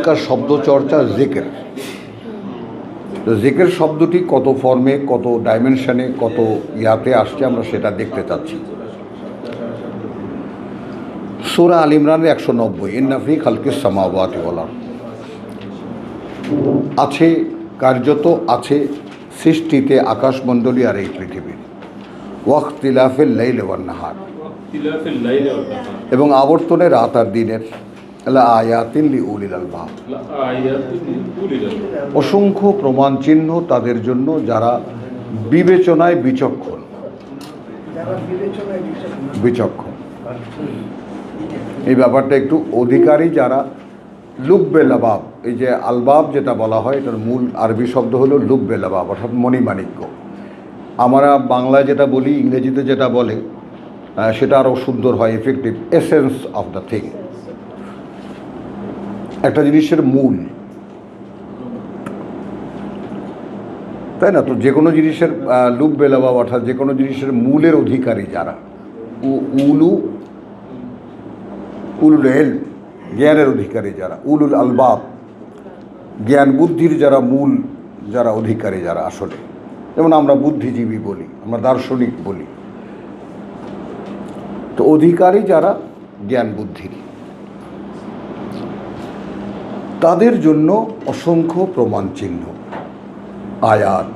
এখানকার শব্দচর্চা জিকির। তো জিকির শব্দটি কত ফর্মে, কত ডাইমেনশনে, কত ইয়াতে আসছে আমরা সেটা দেখতে চাচ্ছি। সূরা আল ইমরানের 190, ইন্না ফি খালকিস সামাওয়াতি ওয়াল আরদ, আছে কার্যত আছে সৃষ্টিতে আকাশমণ্ডলী আর এই পৃথিবীর, ওয়াখতিলাফিল লাইল ওয়ান নাহার, এবং আবর্তনে রাত আর দিনের, আয়াতিন লিউলিল আলবাব, অসংখ্য প্রমাণ চিহ্ন তাদের জন্য যারা বিবেচনায় বিচক্ষণ। এই ব্যাপারটা একটু অধিকারী যারা লুব্বে লাবাব, এই যে আলবাব যেটা বলা হয় এটার মূল আরবি শব্দ হলো লুব্বে লাবাব, অর্থাৎ মণিমাণিক্য। আমরা বাংলায় যেটা বলি, ইংরেজিতে যেটা বলে সেটা আরও সুন্দর হয়, effective, essence of the thing, একটা জিনিসের মূল, তাই না? তো যে কোনো জিনিসের লুব্বে লাবাব অর্থাৎ যে কোনো জিনিসের মূলের অধিকারী যারা, উলুল ইলম, জ্ঞানের অধিকারী যারা, উলুল আলবাব, জ্ঞান বুদ্ধির যারা মূল, যারা অধিকারী যারা, আসলে যেমন আমরা বুদ্ধিজীবী বলি, আমরা দার্শনিক বলি, তো অধিকারী যারা জ্ঞান বুদ্ধির, তাদের জন্য অসংখ্য প্রমাণ চিহ্ন, আয়াত।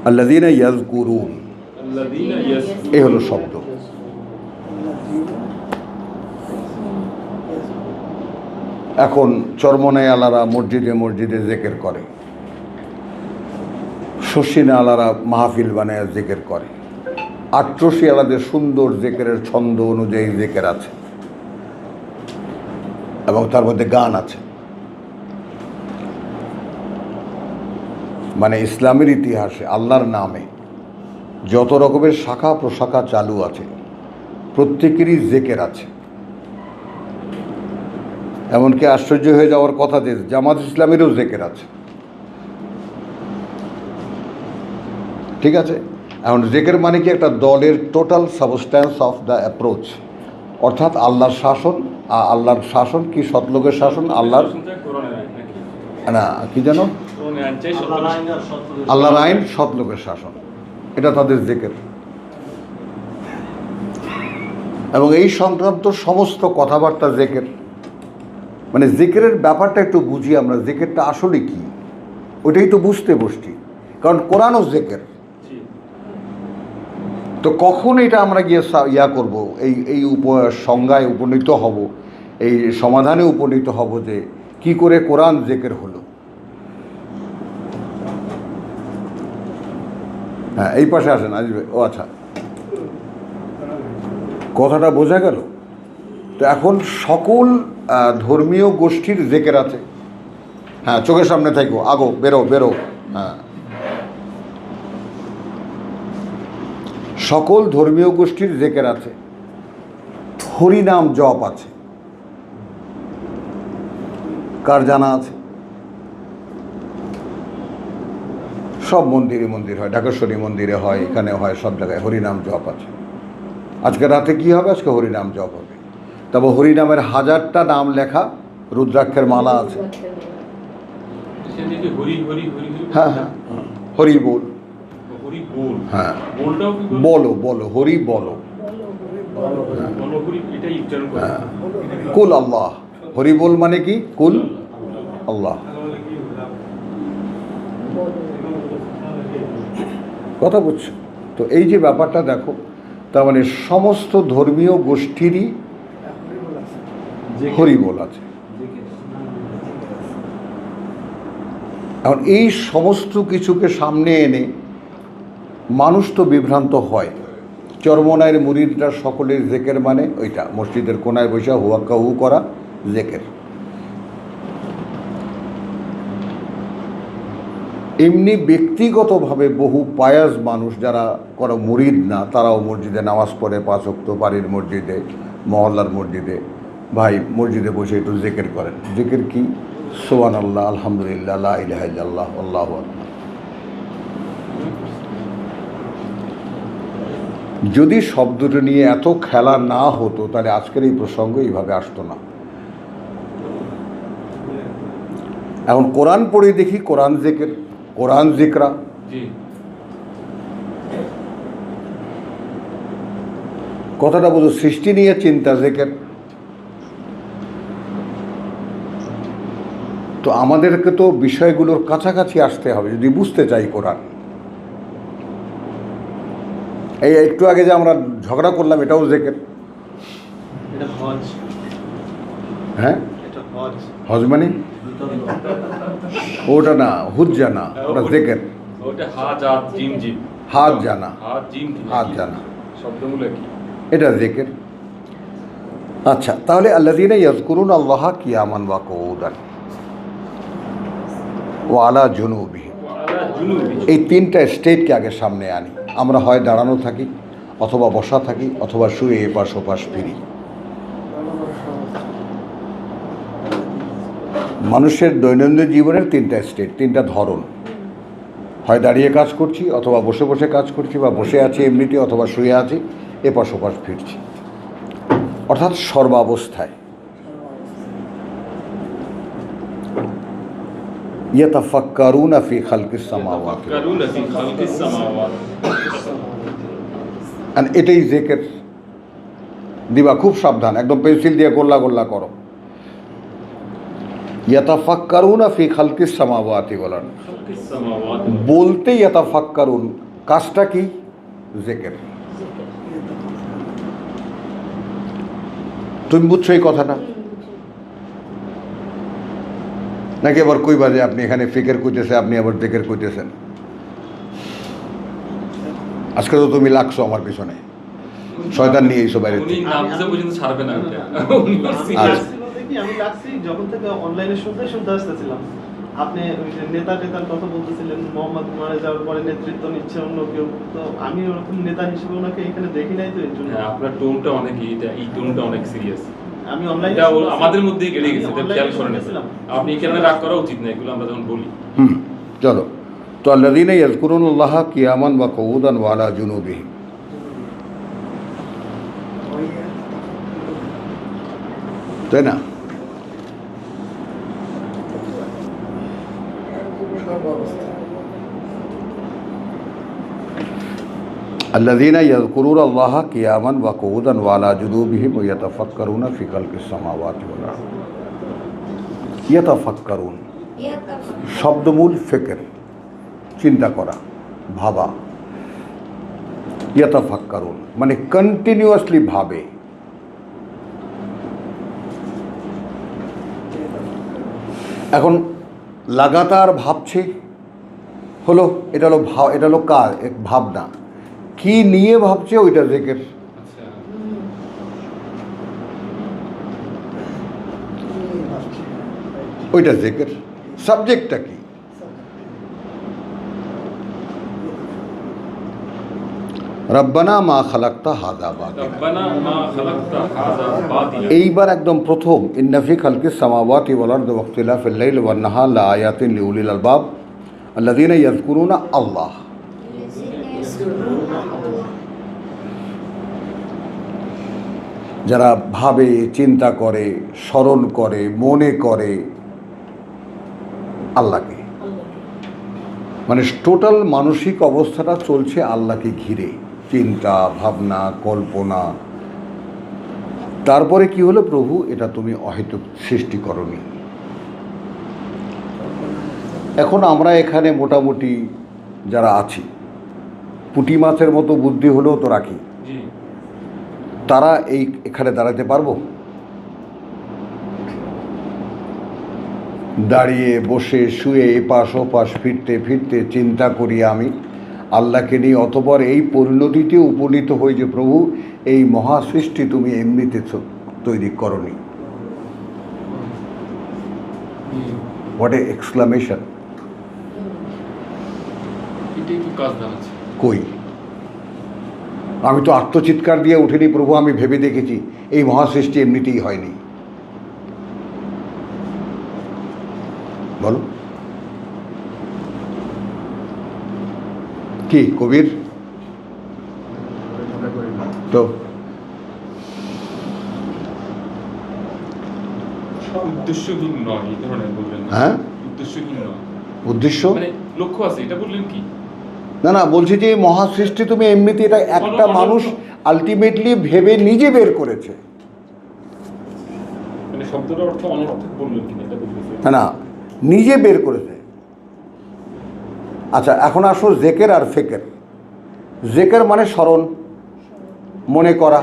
আল্লাযীনা ইয়াযকুরুন, এই হলো শব্দ। এখন চরমনাই আলারা মসজিদে মসজিদে জিকির করে, শশিনা আলারা মাহফিল বানায় জিকির করে, আট্রসি আলাদের সুন্দর জিকিরের ছন্দ অনুযায়ী জিকির আছে এবং তার মধ্যে গান আছে। মানে ইসলামের ইতিহাসে আল্লাহর নামে যত রকমের শাখা প্রশাখা চালু আছে প্রত্যেকেরই জিকির আছে। এমনকি আশ্চর্য হয়ে যাওয়ার কথা যে জামাত ইসলামেরও জিকির আছে। ঠিক আছে, এখন জিকির মানে কি? একটা দলের total substance of the approach, অর্থাৎ আল্লাহর শাসন। আল্লাহর শাসন কি? সৎলোকের শাসন, আল্লাহর না কি জানো, আল্লাহর আইন, সৎলোকের শাসন, এটা তাদের জিকির। এবং এই সংক্রান্ত সমস্ত কথাবার্তা জিকির। মানে জিকিরের ব্যাপারটা একটু বুঝি আমরা, জিকিরটা আসলে কি ওইটাই তো বুঝতে বসছি, কারণ কোরআনও জিকির। তো কখন এটা আমরা গিয়ে করব, এই সংজ্ঞায় উপনীত হব, এই সমাধানে উপনীত হব যে কি করে কোরআন জিকির হলো। হ্যাঁ, এই পাশে আসেন, আসবে। ও আচ্ছা, কথাটা বোঝা গেল? তো এখন সকল ধর্মীয় গোষ্ঠীর জিকির আছে। হ্যাঁ, চোখের সামনে থাকো, আগো, বেরো। হ্যাঁ, সকল ধর্মীয় গোষ্ঠীর জিকির আছে, হরিনাম জপ আছে। কার জানা আছে? সব মন্দির হয়, ঢাকেশ্বরী মন্দিরে হয়, এখানে হয়, সব জায়গায় হরিনাম জপ আছে। আজকে রাতে কি হবে? আজকে হরিনাম জপ হবে। তবে হরিনামের 1000টা নাম লেখা, রুদ্রাক্ষের মালা আছে। হ্যাঁ, হরি বল, হ্যাঁ, বলো হরি বলো, হ্যাঁ, কুল আল্লাহ। হরি বল মানে কি? কুল আল্লাহ। কথা বুঝছো? তো এই যে ব্যাপারটা দেখো, তার মানে সমস্ত ধর্মীয় গোষ্ঠীরই হরিবোল আছে। এখন এই সমস্ত কিছুকে সামনে এনে মানুষ তো বিভ্রান্ত হয়। চরমনাইয়ের মুরিদরা সকলের জিকির মানে ওইটা, মসজিদের কোনায় বসে হুয়াক্কা হু করা জিকির। এমনি ব্যক্তিগতভাবে বহু পায়াস মানুষ যারা কোনো মুরিদ না, তারাও মসজিদে নামাজ পড়ে 5 ওয়াক্ত, বাড়ির মসজিদে, মহল্লার মসজিদে, ভাই মসজিদে বসে একটু জিকির করেন। জিকির কি? সুবহানাল্লাহ, আলহামদুলিল্লাহ, লা ইলাহা ইল্লাল্লাহ, আল্লাহু আকবার। যদি শব্দটা নিয়ে এত খেলা না হতো তাহলে আজকের এই প্রসঙ্গ এইভাবে আসতো না। এখন কোরআন পড়ে দেখি কোরআন জিকির, কোরআন জিকরা। কথাটা বুঝো, সৃষ্টি নিয়ে চিন্তা জিকির। তো আমাদেরকে তো বিষয়গুলোর কাছাকাছি আসতে হবে যদি বুঝতে চাই কোরআন। এই একটু আগে যে আমরা ঝগড়া করলাম, এটাও জিকির। হ্যাঁ, হজ মানে ওটা না, হুজ্জা না, ওটা জিকির। হাত জানা, হাত জানা এটা জিকির। আচ্ছা, তাহলে আল্লাযীনা ইয়াযকুরুনা আল্লাহা কিয়ামান ওয়া কুউদান ওয়া আলা জুনুবিহিম, এই তিনটা স্টেটকে আগে সামনে আনি। আমরা হয় দাঁড়ানো থাকি, অথবা বসা থাকি, অথবা শুয়ে এপাশ ওপাশ ফিরি। মানুষের দৈনন্দিন জীবনের তিনটা স্টেট, তিনটা ধরন। হয় দাঁড়িয়ে কাজ করছি, অথবা বসে বসে কাজ করছি, বা বসে আছি এমনিতে, অথবা শুয়ে আছি, এপাশ ওপাশ ফিরছি, অর্থাৎ সর্বাবস্থায়। ইয়াতাফাক্কারুনা ফি খালকিস সামাওয়াতি, এটাই জিকির। দিবা খুব সাবধান, একদম পেন্সিল দিয়ে গোল্লা গোল্লা করো। ইয়াতাফাক্কারুনা ফি খালকিস সামাওয়াতি বলেন, বলতে ইয়াতাফাক্কারুন, কাজটা কি? জিকির। তুমি বুঝছো এই কথাটা নাকি আবার কই বাজে আপনি এখানে ফিকের কইতেছে, আপনি আবার জিকির কইতেছেন? আজকে তো তুমি লাগছো আমার পিছনে, শয়তান নিয়ে এইসব বাইরে। আমি লাগছি যখন থেকে অনলাইনে শুনতে আসতেছিলাম, আপনি নেতার কথা বলতেছিলেন, মোহাম্মদ মারা যাওয়ার পরে নেতৃত্ব নিচ্ছে অন্য কেউ, তো আমি ওরকম নেতা হিসেবে ওনাকে এখানে দেখি নাই, তো এই জন্য আপনার টোনটা অনেক, এই টোনটা অনেক সিরিয়াস। আমি অনলাইনে আমাদের মধ্যেই গেড়ে গেছে, খেয়াল করেন। আপনি এখানে রাগ করা উচিত না, এগুলো আমরা যখন বলি। চলো, তো আল্লাযীনা ইয়াযকুরুনা আল্লাহা কিয়ামান ওয়া কুউদান ওয়া আলা জুনুবিহিম, তাই না? আল্লাযীনা ইয়াযকুরুনা আল্লাহা কিয়ামান ওয়া কুউদান ওয়া আলা জুনুবিহিম ওয়া ইয়াতাফাক্কারুনা ফি খালকিস সামাওয়াতি ওয়াল আরদ। ইয়াতাফাক্কারুন শব্দমূল ফিকর, চিন্তা করা, ভাবা। ইয়াতাফাক্কারুন মানে কন্টিনিউয়াসলি ভাবে। এখন লাগাতার ভাবছে হলো, এটা হলো এটা হলো কাজ, এক ভাবনা। কি নিয়ে ভাবছে ওইটা জিকির। ওইটা জিকির। সাবজেক্টটা কি? রব্বানা মা খালাকতা হাযা বাতিলা। এইবার একদম প্রথম, ইন্না ফি খালকিস সামাওয়াতি ওয়াল আরদি ওয়া ইখতিলাফিল লাইলি ওয়ান নাহার লাআয়াতিন লিউলিল আলবাব আল্লাযীনা ইয়াযকুরুনা আল্লাহ। যারা ভাবে, চিন্তা করে, স্মরণ করে, মনে করে আল্লাহকে, মানে টোটাল মানসিক অবস্থাটা চলছে আল্লাহকে ঘিরে, চিন্তা ভাবনা, কল্পনা। তারপরে কি হলো? প্রভু, এটা তুমি অহেতুক সৃষ্টি করনি। এখন আমরা এখানে মোটামুটি যারা আছি, পুঁটি মাছের মতো বুদ্ধি হলেও তো রাখি, তারা এখানে দাঁড়াতে পারবো? দাঁড়িয়ে, বসে, শুয়ে, এপাশ ওপাশ ফিরতে ফিরতে চিন্তা করি আমি আল্লাহকে নিয়ে, অতঃপর এই পরিণতিতে উপনীত হই যে প্রভু, এই মহাসৃষ্টি তুমি এমনিতে তৈরি করনি। What a exclamation! কই, আমি তো আত্মচিৎকার দিয়ে উঠিনি প্রভু, আমি ভেবে দেখেছি এই মহাসৃষ্টি এমনিতেই হয়নি। বলো কি কবির? তো উদ্দেশ্যহীন নয় এই ধরনের বলবেন। হ্যাঁ, উদ্দেশ্যহীন নয়। উদ্দেশ্য মানে লক্ষ্য আছে, এটা বললেন কি? না না, বলছি যে মহাসৃষ্টি তুমি এমনিতে এটা একটা মানুষ আলটিমেটলি ভেবে নিজে বের করেছে। মানে শব্দটার অর্থ অনর্থক বললেন কিনা এটা বলতেছি। না না, নিজে বের করেছে। আচ্ছা, এখন আসো জেকের আর ফেকের। জেকের মানে স্মরণ, মনে করা।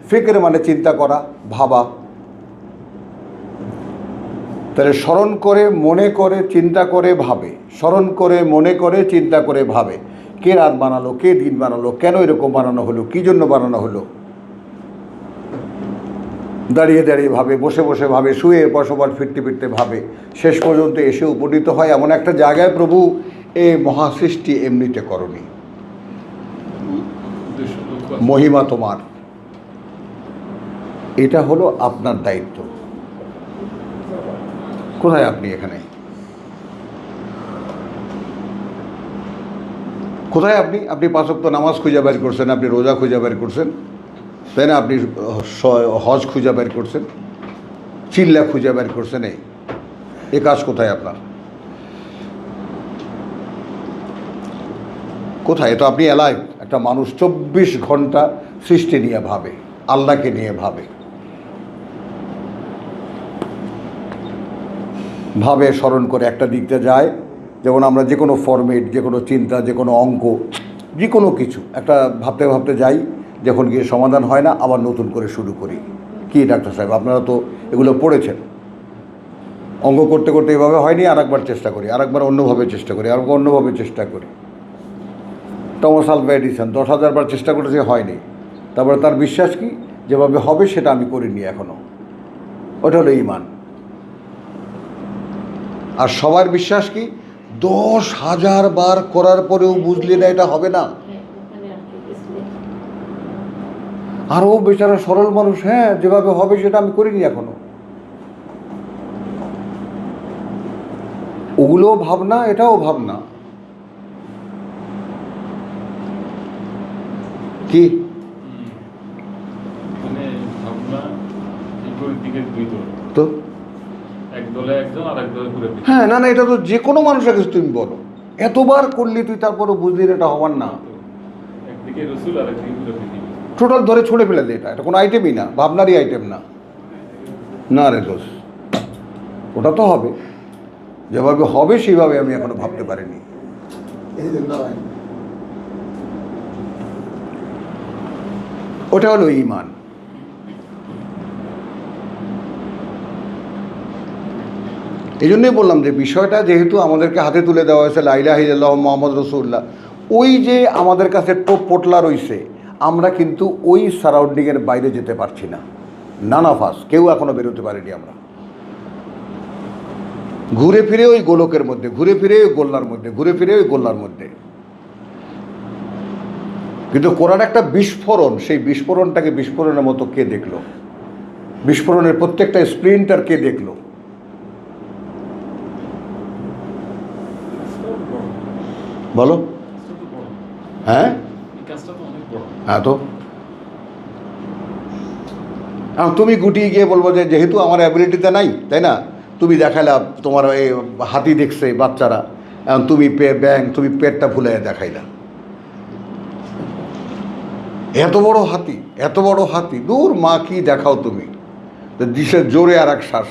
ফেকের মানে চিন্তা করা, ভাবা। তাহলে স্মরণ করে, মনে করে, চিন্তা করে, ভাবে। স্মরণ করে, মনে করে, চিন্তা করে, ভাবে। কে রাত বানালো, কে দিন বানালো, কেন এরকম বানানো হলো, কী জন্য বানানো হলো। দাঁড়িয়ে দাঁড়িয়ে ভাবে, বসে বসে ভাবে, শুয়ে বসবার ফিরতে ফিরতে ভাবে, শেষ পর্যন্ত এসে উপনীত হয় এমন একটা জায়গায় প্রভু এই মহাসৃষ্টি এমনিতে করনি, উদ্দেশ্য লক্ষ্য আছে। মহিমা তোমার। এটা হলো আপনার দায়িত্ব। কোথায় আপনি এখানে? কোথায় আপনি? আপনি পাঁচ ওয়াক্ত নামাজ খুঁজে বের করছেন, আপনি রোজা খুঁজে বের করছেন, তাই না? আপনি হজ খুঁজে বের করছেন, চিল্লা খুঁজে বের করছেন। এই কাজ কোথায় আপনার? কোথায়? তো আপনি এলাইভ একটা মানুষ 24 ঘন্টা সৃষ্টি নিয়ে ভাবে, আল্লাহকে নিয়ে ভাবে, ভাবে স্মরণ করে একটা দিকটা যায়। যেমন আমরা যে কোনো ফরমেট, যে কোনো চিন্তা, যে কোনো অঙ্ক, যে কোনো কিছু একটা ভাবতে ভাবতে যাই, যখন গিয়ে সমাধান হয় না আবার নতুন করে শুরু করি। কি ডাক্তার সাহেব, আপনারা তো এগুলো পড়েছেন। অঙ্ক করতে করতে এভাবে হয়নি, আরেকবার চেষ্টা করি, আরেকবার অন্যভাবে চেষ্টা করি, আরেকবার অন্যভাবে চেষ্টা করি। টমাস আলভা এডিসন 10,000 বার চেষ্টা করেছে, হয়নি। তারপরে তার বিশ্বাস কি, যেভাবে হবে সেটা আমি করিনি এখনও। ওটা হলো ঈমান। আর সবার বিশ্বাস কি, 10,000 বার করার পরেও বুঝলি না এটা হবে না। আর ও বেচারা সরল মানুষ, হ্যাঁ যেভাবে হবে সেটা আমি করিনি এখনো। ওগুলোও ভাবনা, এটাও ভাবনা। কি মানে ভাবনা বিপরীত দিকে দুই দল, তো এক দলে একজন আর এক দলে ঘুরে ফিরে। হ্যাঁ, না না, এটা তো যে কোনো মানুষের কাছে তুমি বলো, এতবার করলি তুই তারপরও বুঝলি না এটা হবার না। একদিকে রসুল আর একদিকে ঘুরে ফিরে। টোটাল ধরে ছুঁড়ে ফেলে দে, এটা কোনো আইটেমই না, ভাবনারই আইটেম না। না রে দোষ, ওটা তো হবে, যেভাবে হবে সেইভাবে আমি এখনো ভাবতে পারিনি। ওটা হলো ঈমান। এই জন্যই বললাম যে বিষয়টা যেহেতু আমাদেরকে হাতে তুলে দেওয়া হয়েছে, লা ইলাহা ইল্লাল্লাহ মুহাম্মদ রাসূলুল্লাহ, ওই যে আমাদের কাছে টোপ পোটলা রইছে, আমরা কিন্তু ওই সারাউন্ডিংয়ের বাইরে যেতে পারছি না। নানাফাস কেউ এখনো বেরোতে পারেনি আমরা। ঘুরে ফিরে ওই গোলকের মধ্যে, ঘুরে ফিরে ওই গোল্লার মধ্যে, ঘুরে ফিরে ওই গোল্লার মধ্যে। কিন্তু কোরআন একটা বিস্ফোরণ, সেই বিস্ফোরণটাকে বিস্ফোরণের মতো কে দেখলো? বিস্ফোরণের প্রত্যেকটা স্প্রিন্টার কে দেখলো? বলো। হ্যাঁ হ্যাঁ, তো তুমি গুটিয়ে গিয়ে বলবো যে যেহেতু আমার অ্যাবিলিটিতে নাই, তাই না, তুমি দেখাইলা তোমার এই হাতি দেখছে বাচ্চারা, এখন তুমি ব্যাং, তুমি পেটটা ফুলে দেখাইলা। এত বড় হাতি, এত বড় হাতি, দূর মা কি দেখাও তুমি, দিশের জোরে আর এক শ্বাস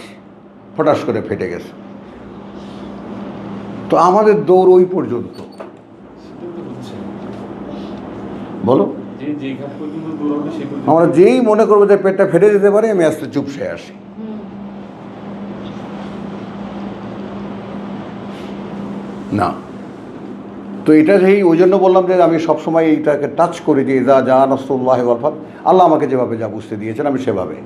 ফটাস করে ফেটে গেছে। তো আমাদের দৌড় ওই পর্যন্ত। বলো, আমরা যেই মনে করবো যে পেটটা ফেটে যেতে পারে, আমি আস্তে চুপসে আসি। না, তো এটা যেই ওই জন্য বললাম যে আমি সবসময় এইটাকে টাচ করি যে যা নাসরুল্লাহি ওয়াল ফাতহ, আল্লাহ আমাকে যেভাবে যা বুঝতে দিয়েছেন আমি সেভাবে।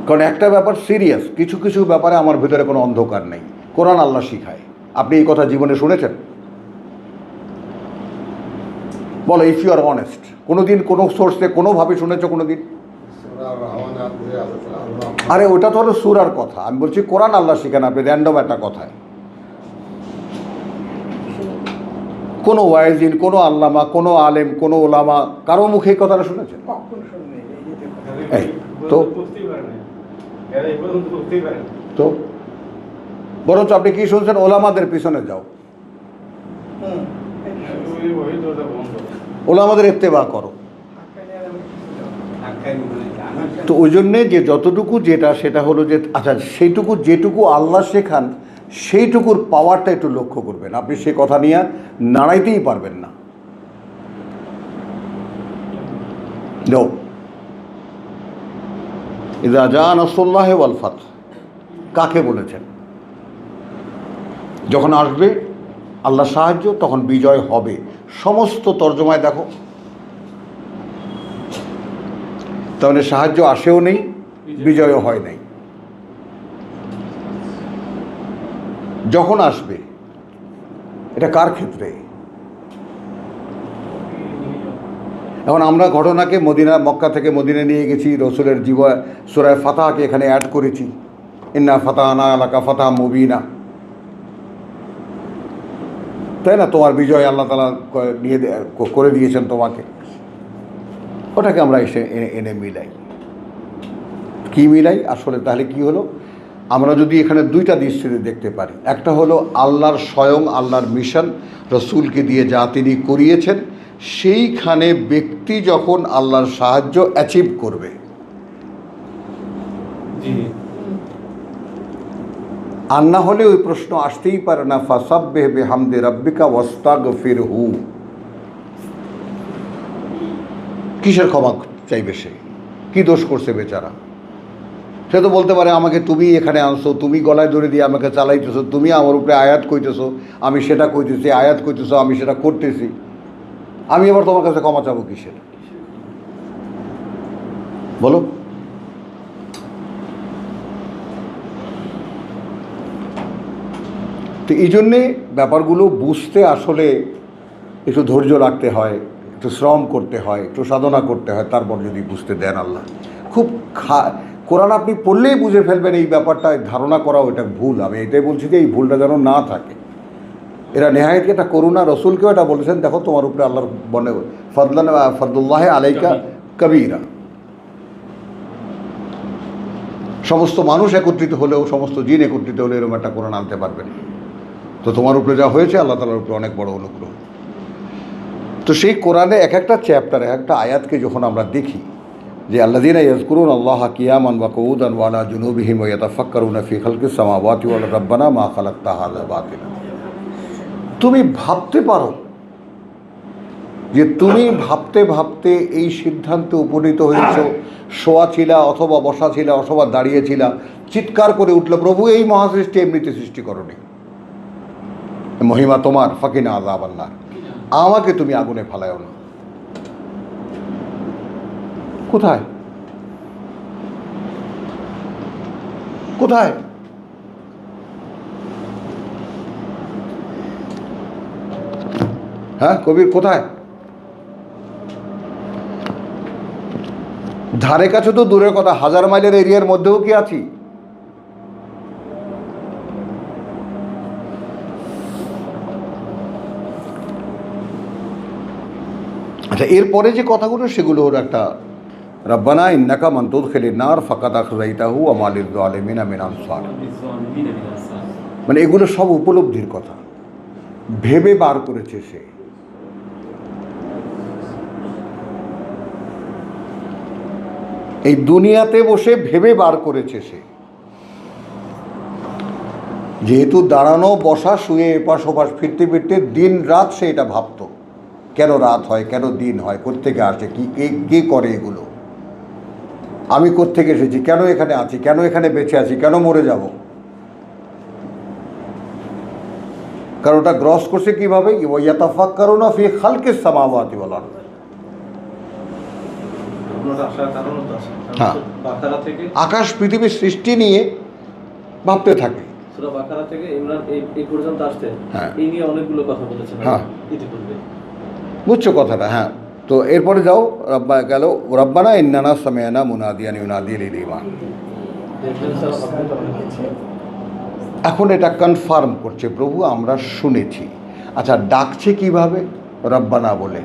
কারণ একটা ব্যাপার সিরিয়াস, কিছু কিছু ব্যাপারে আমার ভিতরে কোনো অন্ধকার নেই, কোরআন আল্লাহ শিখায়। আপনি এই কথা জীবনে শুনেছেন? বলো, ইফ ইউ আর অনেস্ট, কোনো দিন কোনো সোর্সে কোনোভাবে শুনেছো কোনো দিন? আরে ওটা তো হলো সূরার কথা, আমি বলছি কোরআন আল্লাহ শিখান আপনি র্যান্ডম একটা কথায়। কোনো ওয়াইজিন, কোনো আল্লামা, কোনো আলেম, কোনো ওলামা, কারো মুখে এই কথাটা শুনেছেন? এই তো তো বরঞ্চ আপনি কি শুনছেন, ওলামাদের পিছনে যাও, ওলামাদের ইত্তেবা করো। তো ওই জন্যে যে যতটুকু যেটা সেটা হলো যে আচ্ছা সেইটুকু যেটুকু আল্লাহ শেখান সেইটুকুর পাওয়ারটা একটু লক্ষ্য করবেন। আপনি সে কথা নিয়ে নাড়াইতেই পারবেন না। নো ইযা জা নাসরুল্লাহি ওয়াল ফাত কাকে বলেছেন? যখন আসবে আল্লাহ সাহায্য, তখন বিজয় হবে। সমস্ত তর্জমায় দেখো, তাহলে সাহায্য আসেও নেই, বিজয়ও হয় নাই। যখন আসবে এটা কার ক্ষেত্রে? এখন আমরা ঘটনাকে মদিনা, মক্কা থেকে মদিনা নিয়ে গেছি, রসুলের জীবন সূরা ফাতাহকে এখানে অ্যাড করেছি, ইন্না ফাতাহনা লাকা ফাতাহাম মুবিনা, তাই না? তোমার বিজয় আল্লাহ তাআলা নিয়ে করে দিয়েছেন তোমাকে। ওটাকে আমরা এসে এনে মিলাই। কি মিলাই আসলে? তাহলে কি হলো, আমরা যদি এখানে দুইটা দৃষ্টিতে দেখতে পারি, একটা হলো আল্লাহর স্বয়ং আল্লাহর মিশন রসুলকে দিয়ে যা তিনি করিয়েছেন, সেইখানে ব্যক্তি যখন আল্লাহর সাহায্য অ্যাচিভ করবে, আর না হলে ওই প্রশ্ন আসতেই পারে না, ফাসাব্বিহ বিহামদি রাব্বিকা ওয়াস্তাগফিরহু, কিসের ক্ষমা চাইবে সে? কি দোষ করছে বেচারা? সে তো বলতে পারে আমাকে তুমি এখানে আনছো, তুমি গলায় ধরে দিয়ে আমাকে চালাইতেছো, তুমি আমার উপরে আয়াত কইতেছো, আমি সেটা কইতেছি, আয়াত কইতেছো, আমি সেটা করতেছি, আমি আবার তোমার কাছে ক্ষমা চাবো কিসের? বলো। তো এই জন্যে ব্যাপারগুলো বুঝতে আসলে একটু ধৈর্য রাখতে হয়, একটু শ্রম করতে হয়, একটু সাধনা করতে হয়, তারপর যদি বুঝতে দেন আল্লাহ। খুব কোরআন আপনি পড়লেই বুঝে ফেলবেন এই ব্যাপারটা, ধারণা করাও এটা ভুল। আমি এটাই বলছি যে এই ভুলটা যেন না থাকে। এরা নেহায়েত এটা করুণা, রসুলকেও এটা বলেছেন, দেখো তোমার উপরে আল্লাহর বনে ফদলুল্লাহ আলাইকা কবিরা। সমস্ত মানুষ একত্রিত হলেও, সমস্ত জিন একত্রিত হলে এরকম একটা কোরআন আনতে পারবেন। তো তোমার উপরে যা হয়েছে আল্লাহ তাআলার উপরে অনেক বড় অনুগ্রহ। তো সেই কোরআনে এক একটা চ্যাপ্টার, এক একটা আয়াতকে যখন আমরা দেখি যে আল্লাযীনা ইয়াযকুরুনাল্লাহা কিয়ামান ওয়া কুউদান ওয়া আলা জুনুবিহিম ওয়া ইয়াতাফাক্কারুনা ফি খালকিস সামাওয়াতি ওয়াল আরদি রাব্বানা মা খালাকতা হাযা বাতিলা। তুমি ভাবতে পারো যে তুমি ভাবতে ভাবতে এই সিদ্ধান্তে উপনীত হয়েছ, শোয়া ছিলা অথবা বসা ছিলা অথবা দাঁড়িয়ে ছিলা, চিৎকার করে উঠল, প্রভু এই মহাসৃষ্টি এমনিতে সৃষ্টি করনি, মহিমা তোমার, ফাকিনা আযাবান্নার, আমাকে তুমি আগুনে ফেলায়ও না। কোথায় কোথায়? হ্যাঁ কবির, কোথায়? ধারে কাছে তো দূরের কথা, 1000 মাইলের এরিয়ার মধ্যেও কি আছি? আচ্ছা, এরপরে যে কথাগুলো সেগুলো হলো একটা রব্বানা ইন্নাকা মান তুদখিলিন নার ফাকাদ আখযাইতাহু ওয়া মা লিয-যালিমিনা মিন আনসার। মানে এগুলো সব উপলব্ধির কথা, ভেবে বার করেছে সে। এই দুনিয়াতে বসে ভেবে বার করেছে সে। যেহেতু দাঁড়ানো বসা শুয়ে এপাশ ওপাশ ফিরতে ফিরতে দিন রাত সে এটা ভাবত, কেন রাত হয়, কেন দিন হয়, কোত্থেকে আসে, কে করে এগুলো, আমি কোত্থেকে এসেছি, কেন এখানে আছি, কেন এখানে বেঁচে আছি, কেন মরে যাব। কারণ ওটা গ্রস করছে কিভাবে? ইয়াতাফাক্কারুনা ফি খালকিস সামাওয়াতি ওয়াল আরদ। হ্যাঁ, আকাশ পৃথিবীর সৃষ্টি নিয়ে ভাবতে থাকে। সূরা বাকারা থেকে ইমরান এই পর্যন্ত আসতে এই নিয়ে অনেকগুলো কথা বলেছেন ইতিপূর্বে। বুঝছো কথাটা? হ্যাঁ। তো এরপরে যাও, গেল রব্বানা ইন্নানা সামি'না মুনাদিয়ান ইউনাদি লিল ঈমান। এখন এটা কনফার্ম করছে, প্রভু আমরা শুনেছি। আচ্ছা, ডাকছে কিভাবে? রব্বানা বলে।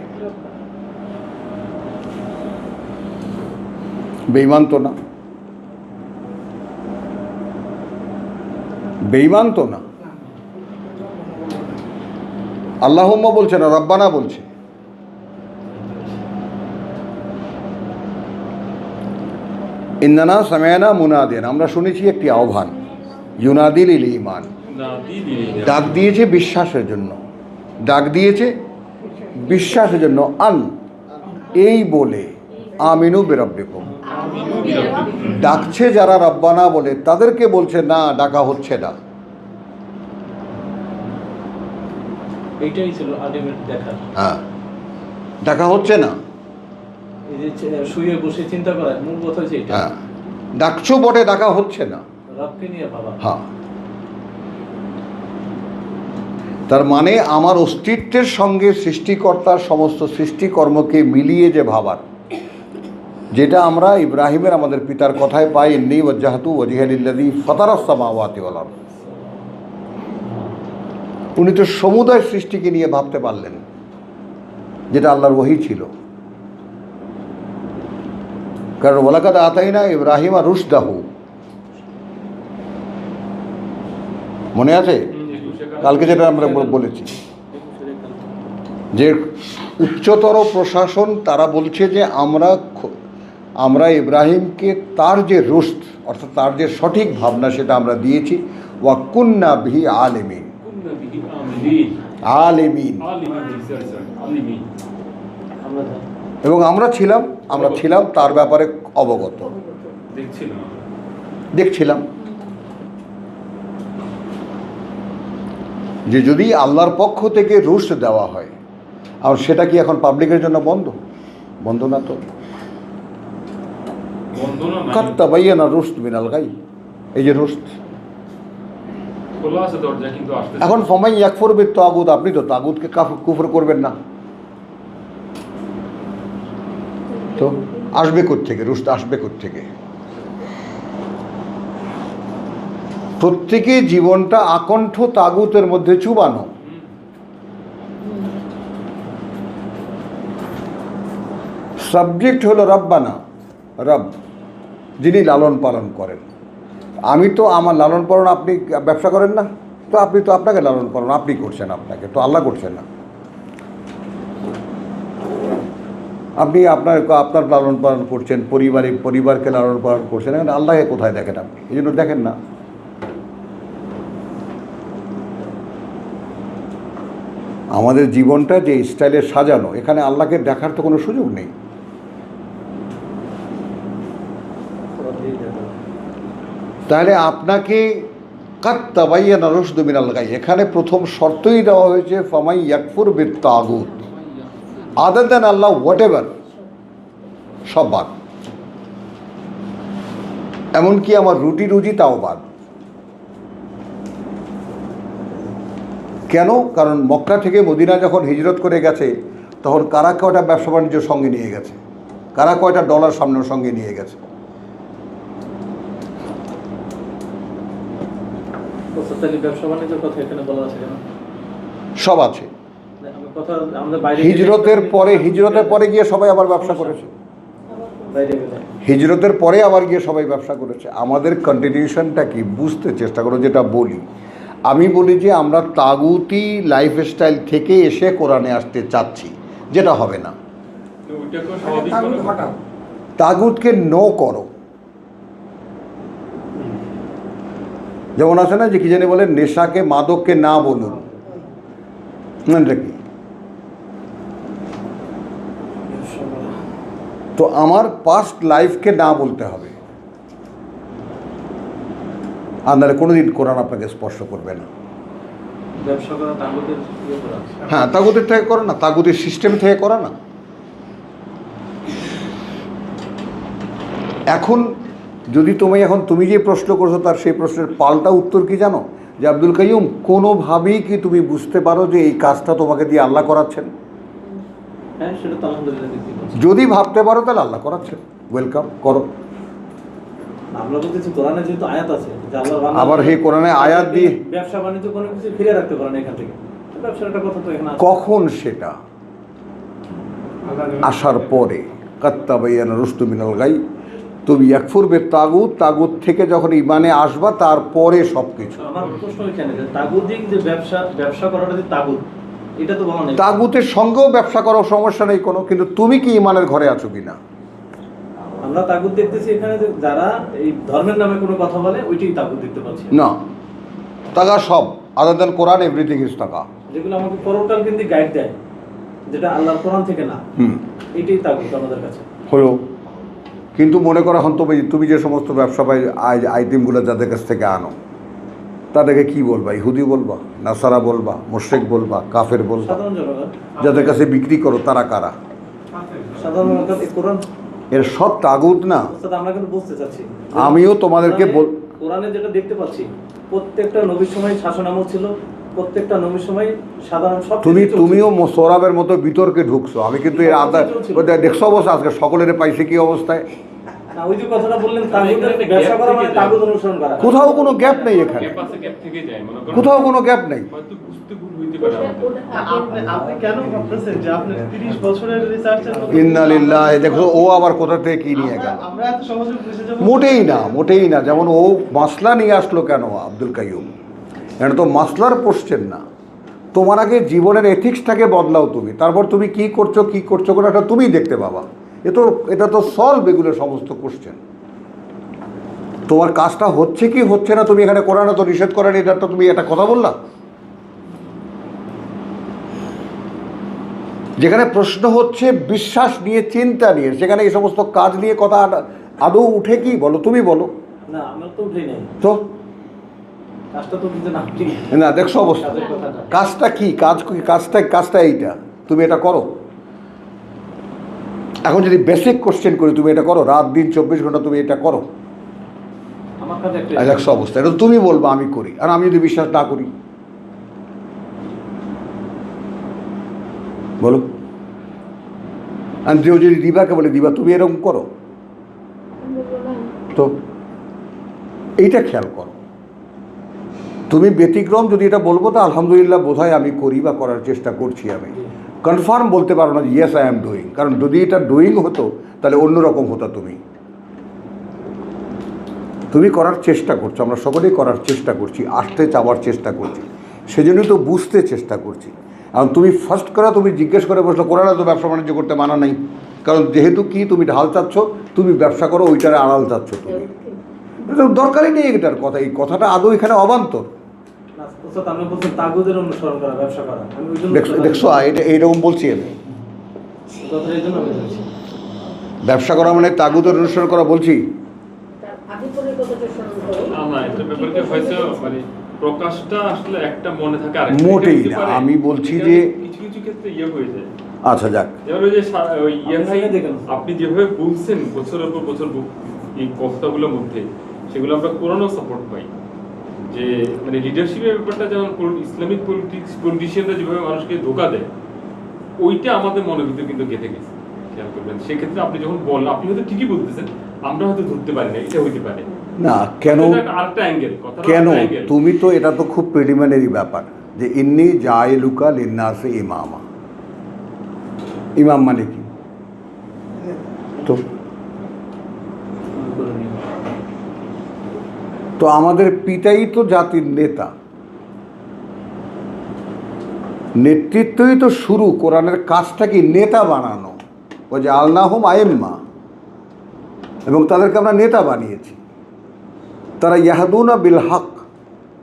বেঈমান তো না, বেঈমান তো না। আল্লাহুম্মা বলছে না, রব্বানা বলছে। ইন্নানা সামিআনা মুনাদিয়ান, আমরা শুনেছি একটি আহ্বান, ইউনাদি লিল ঈমান, ডাক দিয়েছে বিশ্বাসের জন্য, ডাক দিয়েছে বিশ্বাসের জন্য। আন, এই বলে, আমিনু বিরাব্বিকুম, ডাকছে যারা রব্বানা বলে তাদেরকে বলছে না, ডাকা হচ্ছে না। এইটাই ছিল আলটিমেট দেখা। হ্যাঁ, ডাকা হচ্ছে না। এই যে শুয়ে বসে চিন্তা করা, মূল কথা হচ্ছে এটা। হ্যাঁ, ডাকছো বটে, ডাকা হচ্ছে না। রবকে নিয়ে ভাবা। হ্যাঁ, তার মানে আমার অস্তিত্বের সঙ্গে সৃষ্টিকর্তার সমস্ত সৃষ্টিকর্মকে মিলিয়ে যে ভাবার, যেটা আমরা ইব্রাহিমের আমাদের পিতার কথায় পাই, ইন্নী ওয়াজ্জাহতু ওয়াজহিয়া লিল্লাযী ফাতারাস সামাওয়াতি ওয়াল আরদ। উনি তো সমুদয় সৃষ্টিকে নিয়ে ভাবতে পারলেন, যেটা আল্লাহর ওহী ছিল। কারণ ওয়ালাকাদ আতাইনা ইব্রাহিমা রুশদাহু, মনে আছে কালকে যেটা আমরা বলেছি, যে উচ্চতর প্রশাসন তারা বলছে যে আমরা ইব্রাহিমকে তার যে রুশদ, অর্থাৎ তার যে সঠিক ভাবনা, সেটা আমরা দিয়েছি। ওয়া কুন্না বিহি আলিমিন, আলিমিন, এবং আমরা ছিলাম তার ব্যাপারে অবগত, দেখছিলাম। যে যদি আল্লাহর পক্ষ থেকে রুশদ দেওয়া হয়, আর সেটা কি এখন পাবলিকের জন্য বন্ধ না তো? কাদ তাবায়্যানা রুশদ মিনাল গাই, এই যে রুশদ এখন ফামান ইয়াকফুর বিত তাগুত, আপনি তো তাগুতকে কুফর করবেন না, তো আসবে কোত্থেকে রুশদ? আসবে কোত্থেকে? প্রত্যেকে জীবনটা আকণ্ঠ তাগুতের মধ্যে চুবানো। সাবজেক্ট হলো রব্বানা, রব, যিনি লালন পালন করেন। আমি তো আমার লালন পালন, আপনি ব্যবসা করেন না তো, আপনি তো আপনাকে লালন পালন আপনি করছেন, আপনাকে তো আল্লাহ করছেন না। আপনি আপনার লালন পালন করছেন, পরিবারকে লালন পালন করছেন, এখন আল্লাহকে কোথায় দেখেন আপনি? এই জন্য দেখেন না। আমাদের জীবনটা যে স্টাইলে সাজানো, এখানে আল্লাহকে দেখার তো কোনো সুযোগ নেই। তাহলে আপনাকে কাদ তাবায়্যানা রুশদু মিনাল গাই, এখানে প্রথম শর্তই দেওয়া হয়েছে ফামান ইয়াকফুর বিত তাগুত, other than Allah what ever, সব বাদ। এমনকি আমার রুটি রুজি তাও বাদ। কেন? কারণ মক্কা থেকে মদিনা যখন হিজরত করে গেছে, তখন কারা কয়টা ব্যবসা বাণিজ্য সঙ্গে নিয়ে গেছে, কারা কয়টা ডলার সামনের সঙ্গে নিয়ে গেছে? সব আছে। হিজরতের পরে গিয়ে সবাই আবার ব্যবসা করেছে, হিজরতের পরে আবার গিয়ে সবাই ব্যবসা করেছে। আমাদের কন্ট্রিবিউশনটা কি বুঝতে চেষ্টা করো। যেটা বলি, আমি বলি যে আমরা তাগুতি লাইফস্টাইল থেকে এসে কোরআনে আসতে চাচ্ছি, যেটা হবে না। তাগুতকে নো করো। যেমন আছে না যে কি জানি বলে, নেশাকে, মাদককে না বলুন, এটা কি? তো আমার পাস্ট লাইফকে না বলতে হবে, আর নাহলে কোনোদিন কোরআন আপনাকে স্পর্শ করবে না। হ্যাঁ, তাগুতের থেকে করো না, তাগুতের সিস্টেম থেকে করো না। এখন যদি তুমি যে প্রশ্ন করছো, তার সেই প্রশ্নের পাল্টা উত্তর কি জানো? যে আব্দুল কাইয়ুম, কোনোভাবেই কি তুমি বুঝতে পারো যে এই কাজটা তোমাকে দিয়ে আল্লাহ করাচ্ছেন? যদি ভাবতে পারো তাহলে আল্লাহ করাচ্ছেন, ওয়েলকাম, করো। আবার এই কোরআনে আয়াত দিয়ে ব্যবসা বাণিজ্য কোনো কিছু ফিরে রাখতে পারেন এখান থেকে, ব্যবসাটা কথা তো এখানে কখন সেটা আসার পরে কাদ তাবায়্যানা রুশদু মিনাল গাই, তুমি ইয়াকফুর বে তাগুত, তাগুত থেকে যখন ইমানে আসবা তারপরে সব কিছু। আমার প্রশ্ন এখানে যে তাগুদিক যে ব্যবসা করাটা যে তাগুত, এটা তো বলা নেই। তাগুতের সঙ্গেও ব্যবসা করার সমস্যা নেই কোনো, কিন্তু তুমি কি ইমানের ঘরে আছো কিনা। আমরা তাগুত দেখতেছি এখানে যে যারা এই ধর্মের নামে কোনো কথা বলে ওইটাই তাগুত দেখতে পাচ্ছি। না, টাকা সব আদার দেন কোরআন, এভরিথিং ইজ টাকা। যেগুলো আমাকে পরকাল কিন্তু গাইড দেয়, যেটা আল্লাহর কোরআন থেকে না, এটাই তাগুত আমাদের কাছে হলো। কিন্তু মনে করো এখন তুমি যে সমস্ত ব্যবসা আইটেমগুলো যাদের কাছ থেকে আনো, তাদেরকে কি বলবা? ইহুদি বলবা, নাসারা বলবা, মুশরিক বলবা, কাফের বলবা? সাধারণ জনগণ যাদের কাছে বিক্রি করো তারা কারা? সাধারণ জনগণ এই কোরআন এর সব তাগুত না। অর্থাৎ আমরা কিন্তু বুঝতে চাচ্ছি, আমিও তোমাদেরকে কোরআনে যেটা দেখতে পাচ্ছি, প্রত্যেকটা নবীর সময় শাসন আমল ছিল, প্রত্যেকটা নবীর সময় সাধারণ সব তুমিও সৌরভের মতো বিতর্কে ঢুকছো। আমি কিন্তু এর দেখছো অবস্থা আজকে সকলের পাইছে কি অবস্থায়। না, ওই যে কথাটা বললেন তাগুদের ব্যবসা করা মানে তাগুদ অনুসরণ করা। কোথাও কোনো গ্যাপ নেই এখানে, কোথাও কোনো গ্যাপ নেই। আপনি কেন ভাবতেছেন যে আপনি 30 বছরের রিসার্চের মধ্যে ইন্না লিল্লাহি, দেখো ও আবার কোথা থেকে কি নিয়ে গেল। আমরা এত সহজে বুঝে যাব? মোটেই না। যেমন ও মাসলা নিয়ে আসলো কেন আব্দুল কাইয়ুম, এটা তো মাসলার কোশ্চেন না। তোমার আগে জীবনের এথিক্সটাকে বদলাও তুমি, তারপর তুমি কি করছো কোনো একটা তুমি দেখতে পাবা। এটা তো সলভ, এগুলো সমস্ত কোশ্চেন। তোমার কাজটা হচ্ছে কি হচ্ছে না, তুমি এখানে কোরআনে তো নিষেধ করেন, এটা তো তুমি একটা কথা বললা। যেখানে প্রশ্ন হচ্ছে বিশ্বাস নিয়ে, চিন্তা নিয়ে, সেখানে এই সমস্ত কাজ নিয়ে কথা আদৌ উঠে কি? বলো, তুমি বলো। না, আমরা তো উঠেই নাই, তো কাজটা তো কিন্তু না ঠিক না, দেখছো অবস্থা। কাজটা কি? কাজটা এইটা, তুমি এটা করো। এখন যদি বেসিক কোশ্চেন করি, তুমি এটা করো, রাত দিন 24 ঘন্টা তুমি এটা করো। আমার কাছে একটা দেখছো অবস্থা। এটা তুমি বলবো আমি করি, আর আমি যদি বিশ্বাস না করি, বলো। আর কেউ যদি দিবাকে বলে, দিবা তুমি এরকম করো, তো এইটা খেয়াল করো। তুমি ব্যতিক্রম যদি এটা বলবো, তো আলহামদুলিল্লাহ বোধহয় আমি করি বা করার চেষ্টা করছি। আমি কনফার্ম বলতে পারো না যে ইয়েস আই অ্যাম ডুইং, কারণ যদি এটা ডুইং হতো তাহলে অন্যরকম হতো। তুমি করার চেষ্টা করছো, আমরা সকলেই করার চেষ্টা করছি, আসতে চাওয়ার চেষ্টা করছি, সেজন্যই তো বুঝতে চেষ্টা করছি। এখন তুমি ফার্স্ট করে তুমি জিজ্ঞেস করে বসলো, কোরআনে তো ব্যবসা বাণিজ্য করতে মানা নাই, কারণ যেহেতু কি তুমি ঢাল চাচ্ছ, তুমি ব্যবসা করো, ওইটারে আড়াল চাচ্ছ তুমি। দরকারই নেই এটার কথা, এই কথাটা আদৌ এখানে অবান্তর। দেখছো এটা এইরকম বলছি আমি, ব্যবসা করা মানে তাগুদের অনুসরণ করা বলছি। মোটেই না, আমি বলছি যে কিছু কিছু ক্ষেত্রে ইয়ে হয়ে যায়। আচ্ছা যাক, আপনি যেভাবে বলছেন বছরের পর বছর এই কথাগুলোর মধ্যে, সেগুলো আমরা কোরআনও সাপোর্ট পাই। যে মানে লিডারশিপের ব্যাপারটা, যেমন ইসলামিক পলিটিশিয়ানরা যেভাবে মানুষকে ধোকা দেয়, ওইটা আমাদের মনের ভিতরে কিন্তু গেঁথে গেছে। খেয়াল করবেন, সেক্ষেত্রে আপনি যখন বলেন, আপনি হয়তো ঠিকই বলতেছেন, আমরা হয়তো ধরতে পারি না, এটা হইতে পারে না। কেন তুমি তো এটা তো খুব প্রিলিমিনারি ব্যাপার, যে ইন্নি জাইলুকা লিন্নাসি ইমামা। ইমাম মানে কি? তো আমাদের পিতাই তো জাতির নেতা, নেতৃত্বই তো শুরু। কোরআনের কাজটা কি? নেতা বানানো। ওই যে আলনাহুম আইম্মা, এবং তাদেরকে আমরা নেতা বানিয়েছি। তারা ইয়াহাদুনা বিল হক,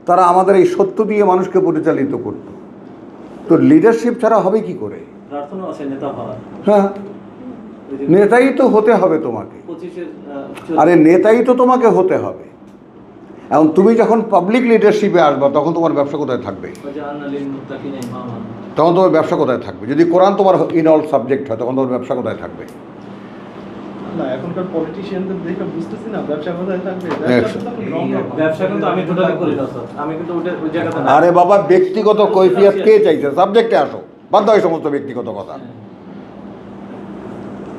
তারা আমাদের এই সত্য দিয়ে মানুষকে পরিচালিত করত। তো লিডারশিপ ছাড়া হবে কি করে? হ্যাঁ, নেতাই তো হতে হবে তোমাকে। আরে নেতাই তো তোমাকে হতে হবে। এখন তুমি যখন পাবলিক লিডারশিপে আসবা, তখন তোমার ব্যবসা কোথায় থাকবে? তখন তোমার ব্যবসা কোথায় থাকবে? যদি কোরআন তোমার ইন অল সাবজেক্ট হয়, তখন তোমার ব্যবসা কোথায় থাকবে? না, এখনকার পলিটিশিয়ানদের দেখে বুঝতেছি না ব্যবসা কোথায় থাকবে। ব্যবসা কিন্তু আমি টোটালি করি না স্যার, আমি কিন্তু ওই জায়গাতে না। আরে বাবা, ব্যক্তিগত কৈফিয়ত কে চাইছে? সাবজেক্টে আসো, বাদ দাও এই সমস্ত ব্যক্তিগত কথা।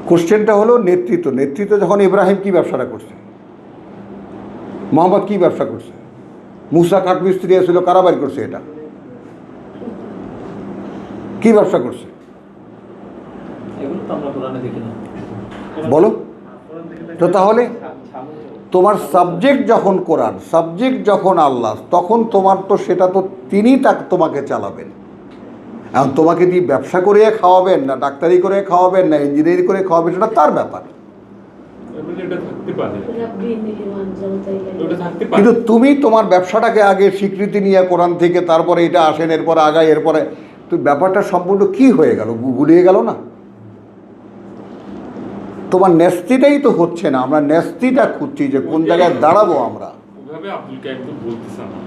কোশ্চেনটা হলো নেতৃত্ব যখন ইব্রাহিম কি ব্যবসাটা করছে, মোহাম্মদ কি ব্যবসা করছে, মুসা কাঠমিস্ত্রি ছিল, কারাবারি করছে, এটা কি ব্যবসা করছে? এগুলো তো আমরা কোরআনে দেখি না। বলো তো তাহলে। তোমার সাবজেক্ট যখন কোরআন, সাবজেক্ট যখন আল্লাহ, তখন তোমার তো সেটা তো তিনি তোমাকে চালাবেন। এখন তোমাকে দিয়ে ব্যবসা করে খাওয়াবেন, না ডাক্তারি করে খাওয়াবেন, না ইঞ্জিনিয়ারিং করে খাওয়াবেন, সেটা তার ব্যাপার। এটা থাকতে পারে, ওটা থাকতে পারে। কিন্তু তুমি তোমার ব্যবসাটাকে আগে স্বীকৃতি নিয়ে কোরআন থেকে, তারপরে এটা আসেন, এরপরে আগায়, এরপরে তো ব্যাপারটা সম্পূর্ণ কি হয়ে গেল, গুলিয়ে গেল না? তোমার ন্যস্তিটাই তো হচ্ছে না। আমরা ন্যস্তিটা খুঁজছি যে কোন জায়গায় দাঁড়াবো আমরা। ওভাবে আব্দুল কাইম তো বলতেছে না,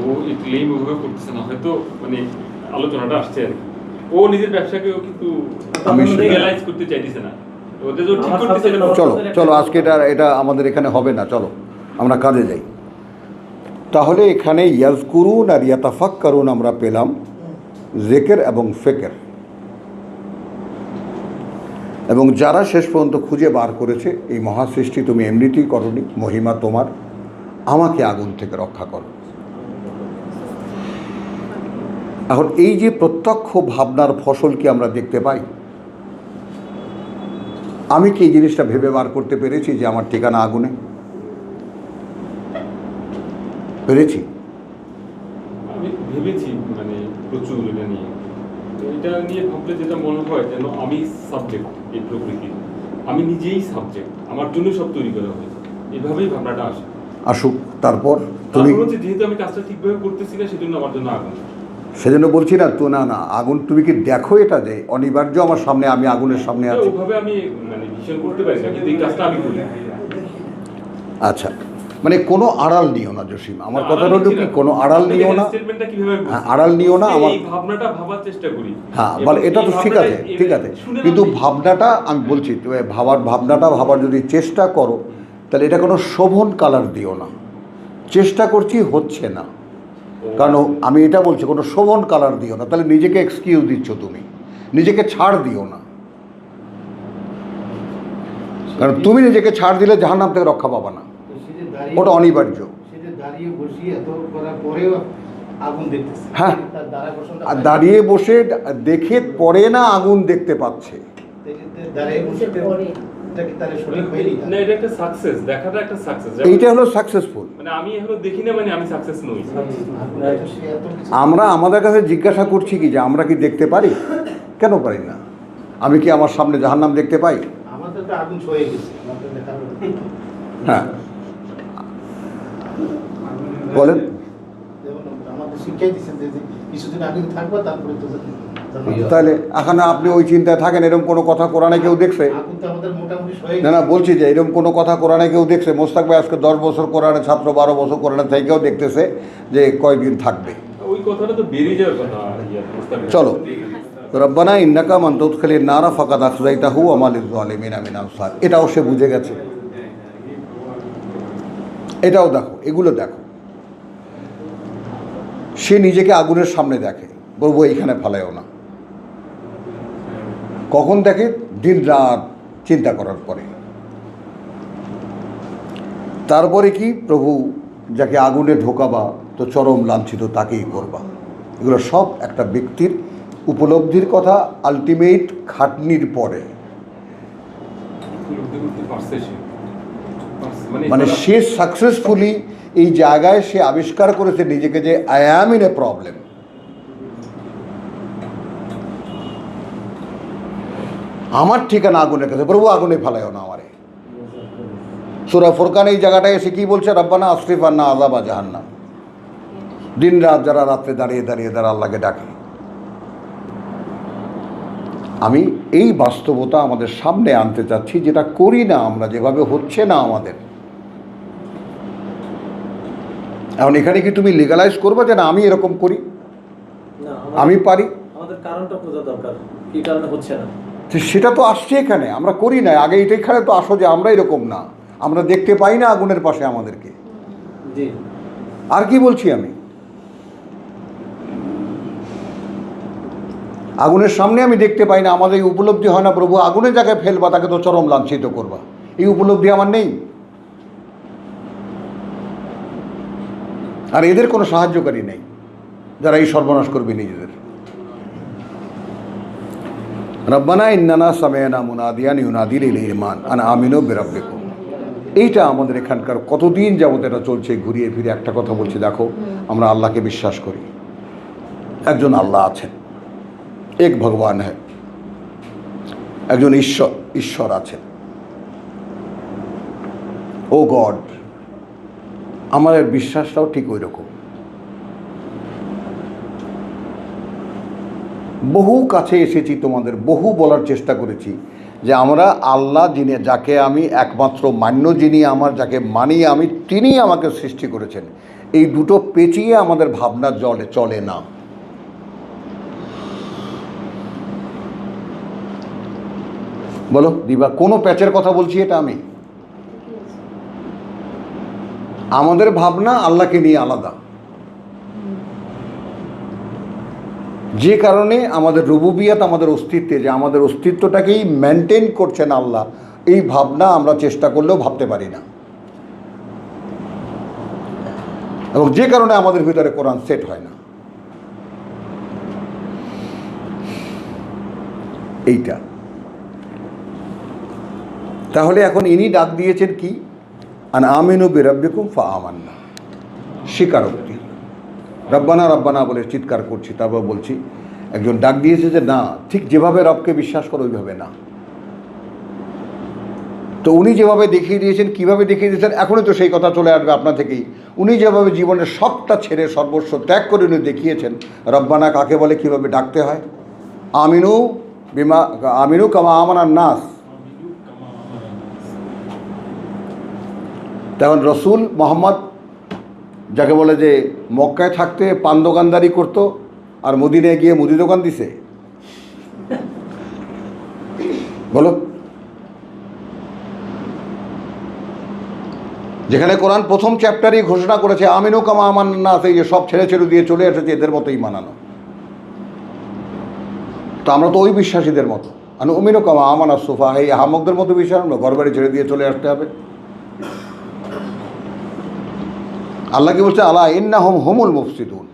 ও এই ক্লেম ওভাবে করতেছে না, হয়তো মানে আলোচনাটা আসছে আর কি। ও নিজের ব্যবসাকে ও কিন্তু আমি রিয়েলাইজ করতে চাইতেছে না, ওদের তো ঠিক করতেছে না। চলো চলো, আজকে এটা আমাদের এখানে হবে না, চলো আমরা কাজে যাই। তাহলে এখানে ইয়াজকুরুন আর ইয়াতাফাক্কারুন আমরা পেলাম জেকের এবং ফেকের। এবং যারা শেষ পর্যন্ত খুঁজে বার করেছে এই মহাসৃষ্টি তুমি এমনিতেই করনি, মহিমা তোমার, আমাকে আগুন থেকে রক্ষা করো। এখন এই যে প্রত্যক্ষ ভাবনার ফসল কি আমরা দেখতে পাই? আমি কি এই জিনিসটা ভেবে বার করতে পেরেছি যে আমার ঠিকানা আগুনে? পেরেছি? আমি ভেবেছি মানে প্রচুর এটা নিয়ে। তো এটা নিয়ে ভাবলে যেটা মনে হয় যেন আমি সাবজেক্ট এই প্রকৃতির, আমি নিজেই সাবজেক্ট, আমার জন্য সব তৈরি করা হয়েছে, এভাবেই ভাবনাটা আসে। আসুক, তারপর তুমি যেহেতু আমি কাজটা ঠিকভাবে করতেছি না, সেজন্য আমার জন্য আগুন। সেজন্য বলছি না তো, না না আগুন তুমি কি দেখো এটা যে অনিবার্য আমার সামনে, আমি আগুনের সামনে আছি? ওভাবে আমি মানে ভীষণ করতে পারি না, কিন্তু এই কাজটা আমি করি। আচ্ছা, মানে কোনো আড়াল নিও না জসিম, আমার কথাটা হলো কি, কোনো আড়াল নিও না। স্টেটমেন্টটা কিভাবে হ্যাঁ, আড়াল নিও না। আমার এই ভাবনাটা ভাবার চেষ্টা করি। হ্যাঁ বল, এটা তো ঠিক আছে, ঠিক আছে, কিন্তু ভাবনাটা আমি বলছি, তুমি ভাবনাটা ভাবার যদি চেষ্টা করো, তাহলে এটা কোনো শোভন কালার দিও না। চেষ্টা করছি, হচ্ছে না, কারণ আমি এটা বলছি কোনো শোভন কালার দিও না, তাহলে নিজেকে এক্সকিউজ দিচ্ছ তুমি, নিজেকে ছাড় দিও না। কারণ তুমি নিজেকে ছাড় দিলে জাহান্নাম থেকে রক্ষা পাবা না, ওটা অনিবার্য। হ্যাঁ, আর দাঁড়িয়ে বসে দেখে পরে না আগুন দেখতে পাচ্ছে। না, এটা একটা সাকসেস, দেখাটা একটা সাকসেস। এইটা হলো সাকসেসফুল। মানে আমি এখনো দেখি না, মানে আমি সাকসেস নই। আমরা আমাদের কাছে জিজ্ঞাসা করছি কি যে আমরা কি দেখতে পারি? কেন পারি না? আমি কি আমার সামনে জাহান্নাম দেখতে পাই? হ্যাঁ বলেন। তাহলে এখন আপনি ওই চিন্তায় থাকেন, এরকম কোনো কথা কোরআনে কেউ দেখছে? না না, বলছি যে এরকম কোনো কথা কোরআনে কেউ দেখছে? মোস্তাক ভাই আজকে 10 বছর কোরআনে ছাত্র, 12 বছর কোরআনে থেকেও দেখতেছে যে কয়েকদিন থাকবে। ওই কথাটা তো বেরিয়ে যাওয়ার কথা। চলো, রব্বানা ইন্নাকা মান তুদখিলিন নারা ফাকাদ আখযাইতাহু ওয়া মা লিয-যালিমিনা মিন আনসার, এটাও সে বুঝে গেছে। এটাও দেখো, এগুলো দেখো, সে নিজেকে আগুনের সামনে দেখে, বলবো এইখানে ফেলায়ও না। কখন দেখে? দিন রাত চিন্তা করার পরে। তারপরে কি, প্রভু যাকে আগুনে ঢোকাবা তো চরম লাঞ্ছিত তাকেই করবা। এগুলো সব একটা ব্যক্তির উপলব্ধির কথা, আলটিমেট খাটনির পরে। মানে সে সাকসেসফুলি এই জায়গায় সে আবিষ্কার করেছে নিজেকে যে I am in a problem. আমার ঠিকানা আগুনের কাছে, প্রভু আগুনে ফেলায়ও না আমারে। সূরা ফুরকান এই জায়গাটায় এসে কি বলছে? রব্বানা আসরিফ আন্না আযাবা জাহান্নাম। দিন রাত যারা রাত্রে দাঁড়িয়ে দাঁড়িয়ে যারা আল্লাহকে ডাকে, আমি এই বাস্তবতা আমাদের সামনে আনতে চাচ্ছি, যেটা করি না আমরা, যেভাবে হচ্ছে না আমাদের। এখন এখানে কি তুমি লিগালাইজ করবে যে না আমি এরকম করি, আমি পারি? আমাদের কারণটা খোঁজা দরকার, কি কারণে হচ্ছে না। সেটা তো আসছে এখানে, আমরা করি না আগে, এখানে তো আসো যে আমরা এরকম না, আমরা দেখতে পাই না আগুনের পাশে আমাদেরকে। জি, আর কি বলছি আমি? আগুনের সামনে আমি দেখতে পাই না, আমাদের এই উপলব্ধি হয় না, প্রভু আগুনের জায়গায় ফেলবা তাকে তো চরম লাঞ্ছিত করবা, এই উপলব্ধি আমার নেই। আর এদের কোনো সাহায্যকারী নেই যারা এই সর্বনাশ করবে নিজেদের। রব্বানা ইন্নানা সামি'না মুনাদিয়ান ইউনাদি লিল ঈমান আন আমিনু বিরাব্বিকুম। এইটা আমাদের এখানকার কতদিন যাবত এটা চলছে, ঘুরিয়ে ফিরে একটা কথা বলছি, দেখো আমরা আল্লাহকে বিশ্বাস করি, একজন আল্লাহ আছেন, এক ভগবান হ্যাঁ, একজন ঈশ্বর আছেন, ও গড। আমাদের বিশ্বাসটাও ঠিক ওই রকম। বহু কাছে এসেছি, তোমাদের বহু বলার চেষ্টা করেছি যে আমরা আল্লাহ, যিনি, যাকে আমি একমাত্র মান্য, যিনি আমার, যাকে মানি আমি, তিনি আমাকে সৃষ্টি করেছেন। এই দুটো পেঁচিয়ে আমাদের ভাবনা চলে না। বলো দিবা, কোনো প্যাচের কথা বলছি এটা আমি? আমাদের ভাবনা আল্লাহকে নিয়ে আলাদা, যে কারণে আমাদের রুবুবিয়াত, আমাদের অস্তিত্বে, যে আমাদের অস্তিত্বটাকেই মেনটেন করছেন আল্লাহ, এই ভাবনা আমরা চেষ্টা করলেও ভাবতে পারি না। এবং যে কারণে আমাদের ভিতরে কোরআন সেট হয় না। এইটা তাহলে এখন ইনি ডাক দিয়েছেন কি? আন আমিনু বিরাব্বিকুম ফাআমান্না, স্বীকারোক্তি। রব্বানা রব্বানা বলে চিৎকার করছি, তারপর বলছি একজন ডাক দিয়েছে যে না, ঠিক যেভাবে রবকে বিশ্বাস করো ওইভাবে না। তো উনি যেভাবে দেখিয়ে দিয়েছেন, কিভাবে দেখিয়ে দিয়েছেন, এখনই তো সেই কথা চলে আসবে আপনা থেকেই। উনি যেভাবে জীবনের সবটা ছেড়ে সর্বস্ব ত্যাগ করে উনি দেখিয়েছেন রব্বানা কাকে বলে, কিভাবে ডাকতে হয়। আমিনু কামা আমানান নাস। তখন রসুল মোহাম্মদ, যাকে বলে যে মক্কায় থাকতে পান দোকানদারি করতো আর মদিনায় গিয়ে মুদি দোকান দিছে, বলো। যেখানে কোরআন প্রথম চ্যাপ্টারই ঘোষণা করেছে আমিনু কামা আমান নাস, এই যে সব ছেড়ে দিয়ে চলে এসেছে এদের মতোই মানানো। তো আমরা তো ওই বিশ্বাসীদের মতো, আমিনু কামা আমানা সুফা, এই হামকদের মতো বিশ্বাস, আমরা ঘর বাড়ি ছেড়ে দিয়ে চলে আসতে হবে। আল্লাহ কি বলছে? আলা ইন্নাহুম হুমুল মুফসিদুন।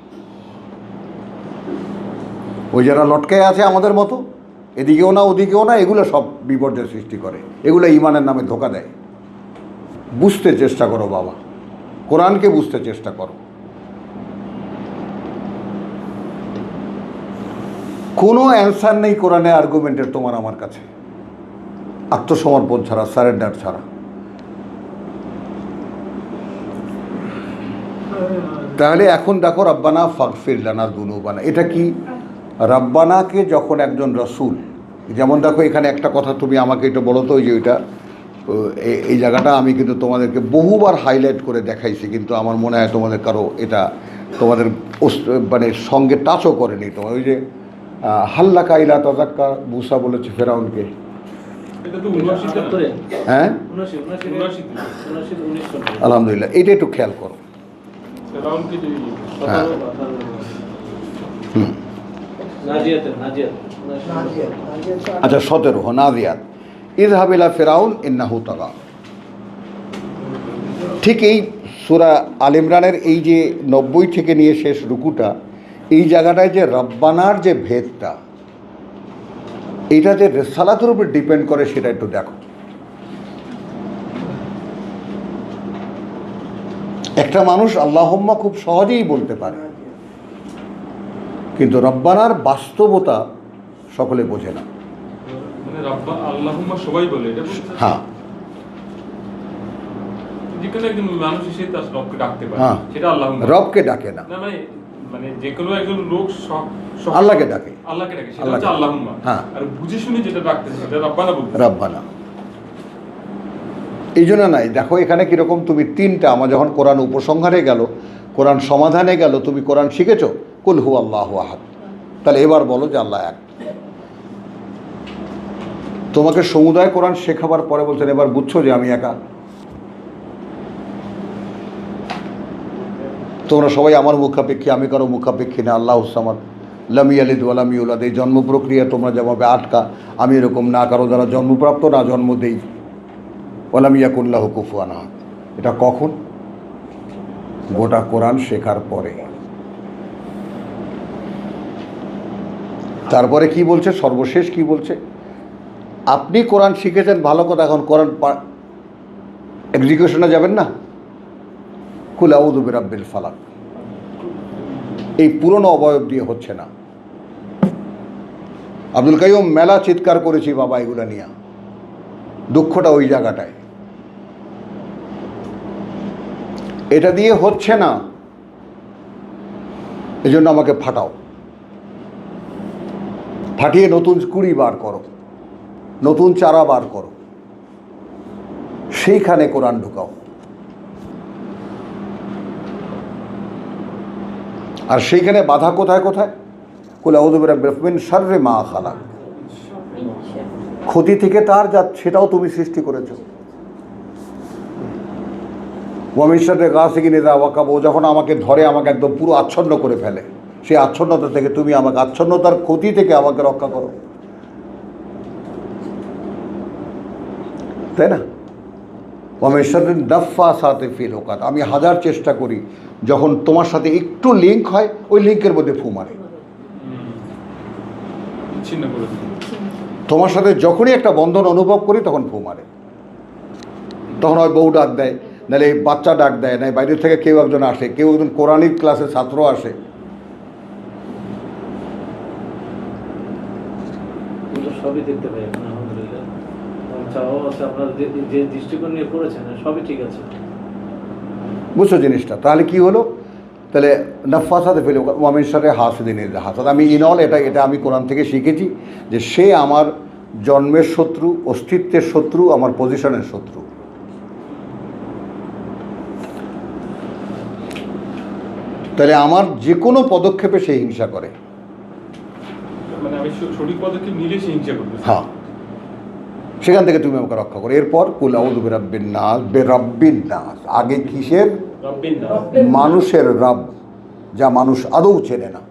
ওই যারা লটকায় আছে আমাদের মতো, এদিকেও না ওদিকেও না, এগুলো সব বিপর্যয় সৃষ্টি করে, এগুলো ইমানের নামে ধোঁকা দেয়। বুঝতে চেষ্টা করো বাবা, কোরআনকে বুঝতে চেষ্টা করো। কোনো অ্যান্সার নেই কোরআনে আর্গুমেন্টের তোমার আমার কাছে, আত্মসমর্পণ ছাড়া, সারেন্ডার ছাড়া। তাহলে এখন দেখো রব্বানা ফাগফির লানা যুনুবানা, এটা কি? রব্বানাকে যখন একজন রসুল, যেমন দেখো এখানে একটা কথা তুমি আমাকে এটা বলো তো, ওই যে ওইটা, এই জায়গাটা আমি কিন্তু তোমাদেরকে বহুবার হাইলাইট করে দেখাইছি, কিন্তু আমার মনে হয় তোমাদের কারো এটা তোমাদের মানে সঙ্গে টাচও করেনি। তোমার ওই যে হাল্লা কাইলা তাজাক্কা, মুসা বলেছে ফেরাউনকে, হ্যাঁ আলহামদুলিল্লাহ, এটা একটু খেয়াল করো। হ্যাঁ আচ্ছা 17 নাজিয়াত, ইযহাব ইলা ফিরাউন ইন্নাহু তাগা। ঠিক এই সূরা আল ইমরানের এই যে 90 থেকে নিয়ে শেষ রুকুটা, এই জায়গাটায় যে রব্বানার যে ভেদটা, এটা যে রিসালাতের উপর ডিপেন্ড করে সেটা একটু দেখো। একটা মানুষ আল্লাহুম্মা খুব সহজেই বলতে পারে, কিন্তু রব্বানার বাস্তবতা সকলে বোঝে না। মানে আল্লাহুম্মা সবাই বলে এটা? হ্যাঁ, যেকোনো একজন মানুষ এসে তার রবকে ডাকতে পারে, হ্যাঁ, সেটা আল্লাহুম্মা। রবকে ডাকে না, না মানে যেকোনো একজন লোক আল্লাহকে ডাকে, সেটা হচ্ছে আল্লাহুম্মা। হ্যাঁ, আর বুঝে শুনে যেটা ডাকতেছে সেটা রব্বানা বলতে। রব্বানা এই জন্য নাই। দেখো এখানে কীরকম, তুমি তিনটা, আমার যখন কোরআন উপসংহারে গেল, কোরআন সমাধানে গেল, তুমি কোরআন শিখেছো কুল হু আল্লাহু আহাদ, তাহলে এবার বলো যে আল্লাহ এক। তোমাকে সমুদায় কোরআন শেখাবার পরে বলছেন এবার বুঝছো যে আমি একা। তোমরা সবাই আমার মুখাপেক্ষী, আমি কারো মুখাপেক্ষী না। আল্লাহু সামাদ লাম ইয়ালিদ ওয়া লাম ইউলাদ, এই জন্ম প্রক্রিয়া তোমরা যেভাবে আটকা, আমি এরকম না কারো দ্বারা জন্মপ্রাপ্ত, না জন্ম দেই। ওয়ালাম ইয়াকুল লাহু কুফুয়ান আহাদ, এটা কখন? গোটা কোরআন শেখার পরে। তারপরে কি বলছে, সর্বশেষ কি বলছে? আপনি কোরআন শিখেছেন ভালো কথা, এখন কোরআন এক্সিকিউশনে যাবেন না, কুল আউযু বিরাব্বিল ফালাক, এই পুরনো অবয়ব দিয়ে হচ্ছে না। আব্দুল কাইয়ুম মেলা চিৎকার করেছি বাবা এগুলো নিয়ে, দুঃখটা ওই জায়গাটায়। এটা দিয়ে হচ্ছে না, এজন্য আমাকে ফাটাও, ফাটিয়ে নতুন কুড়ি বার করো, নতুন চারা বার করো, সেইখানে কোরআন ঢুকাও। আর সেইখানে বাধা কোথায় কোথায়? কুল আউযু বিরাব্বিল মিন শাররি মা খালাক, ক্ষতি থেকে তার যা সেটাও তুমি সৃষ্টি করেছো। ওয়া মিন শাররি গাসিকিন ইযা ওয়াকাব, ও যখন আমাকে ধরে আমাকে একদম পুরো আচ্ছন্ন করে ফেলে, সেই আচ্ছন্নতা থেকে তুমি আমাকে, আচ্ছন্নতার ক্ষতি থেকে আমাকে রক্ষা করো, তাই না? ওয়া মিন শাররি নাফফাসাতি ফিল উকাদ, আমি হাজার চেষ্টা করি যখন তোমার সাথে একটু লিঙ্ক হয় ওই লিঙ্কের মধ্যে ফু মারে। বিচ্ছিন্ন করে দিই। তোমার সাথে যখনই একটা বন্ধন অনুভব করি তখন ফু মারে, তখন হয় বউ ডাক দেয়, নাহলে বাচ্চা ডাক দেয়, না বাইরে থেকে কেউ একজন আসে, কেউ একজন কোরআনিক ক্লাসের ছাত্র আসে। এগুলো সবই দেখতে পাই এখন আলহামদুলিল্লাহ। এবং চাওয়াও আছে, আপনার যে দৃষ্টিকোণ নিয়ে পড়েছেন সবই ঠিক আছে। বুঝছো জিনিসটা? তাহলে কি হলো? তাহলে নাফাসাতে ফেলে ওয়া মিন শাররি হাসিদিন ইযা হাসাদ, আমি ইনল এটা আমি কোরআন থেকে শিখেছি যে সে আমার জন্মের শত্রু, অস্তিত্বের শত্রু, আমার পজিশনের শত্রু। তাহলে আমার যে কোনো পদক্ষেপে সে হিংসা করে। মানে আমি সঠিক পদক্ষেপ নিলে সে হিংসা করবে। হ্যাঁ, সেখান থেকে তুমি আমাকে রক্ষা করো। এরপর কুল আউযু বিরাব্বিন নাস, বিরাব্বিন নাস, আগে কিসের? রব্বিন নাস, মানুষের রব, যা মানুষ আদৌ চেনে না।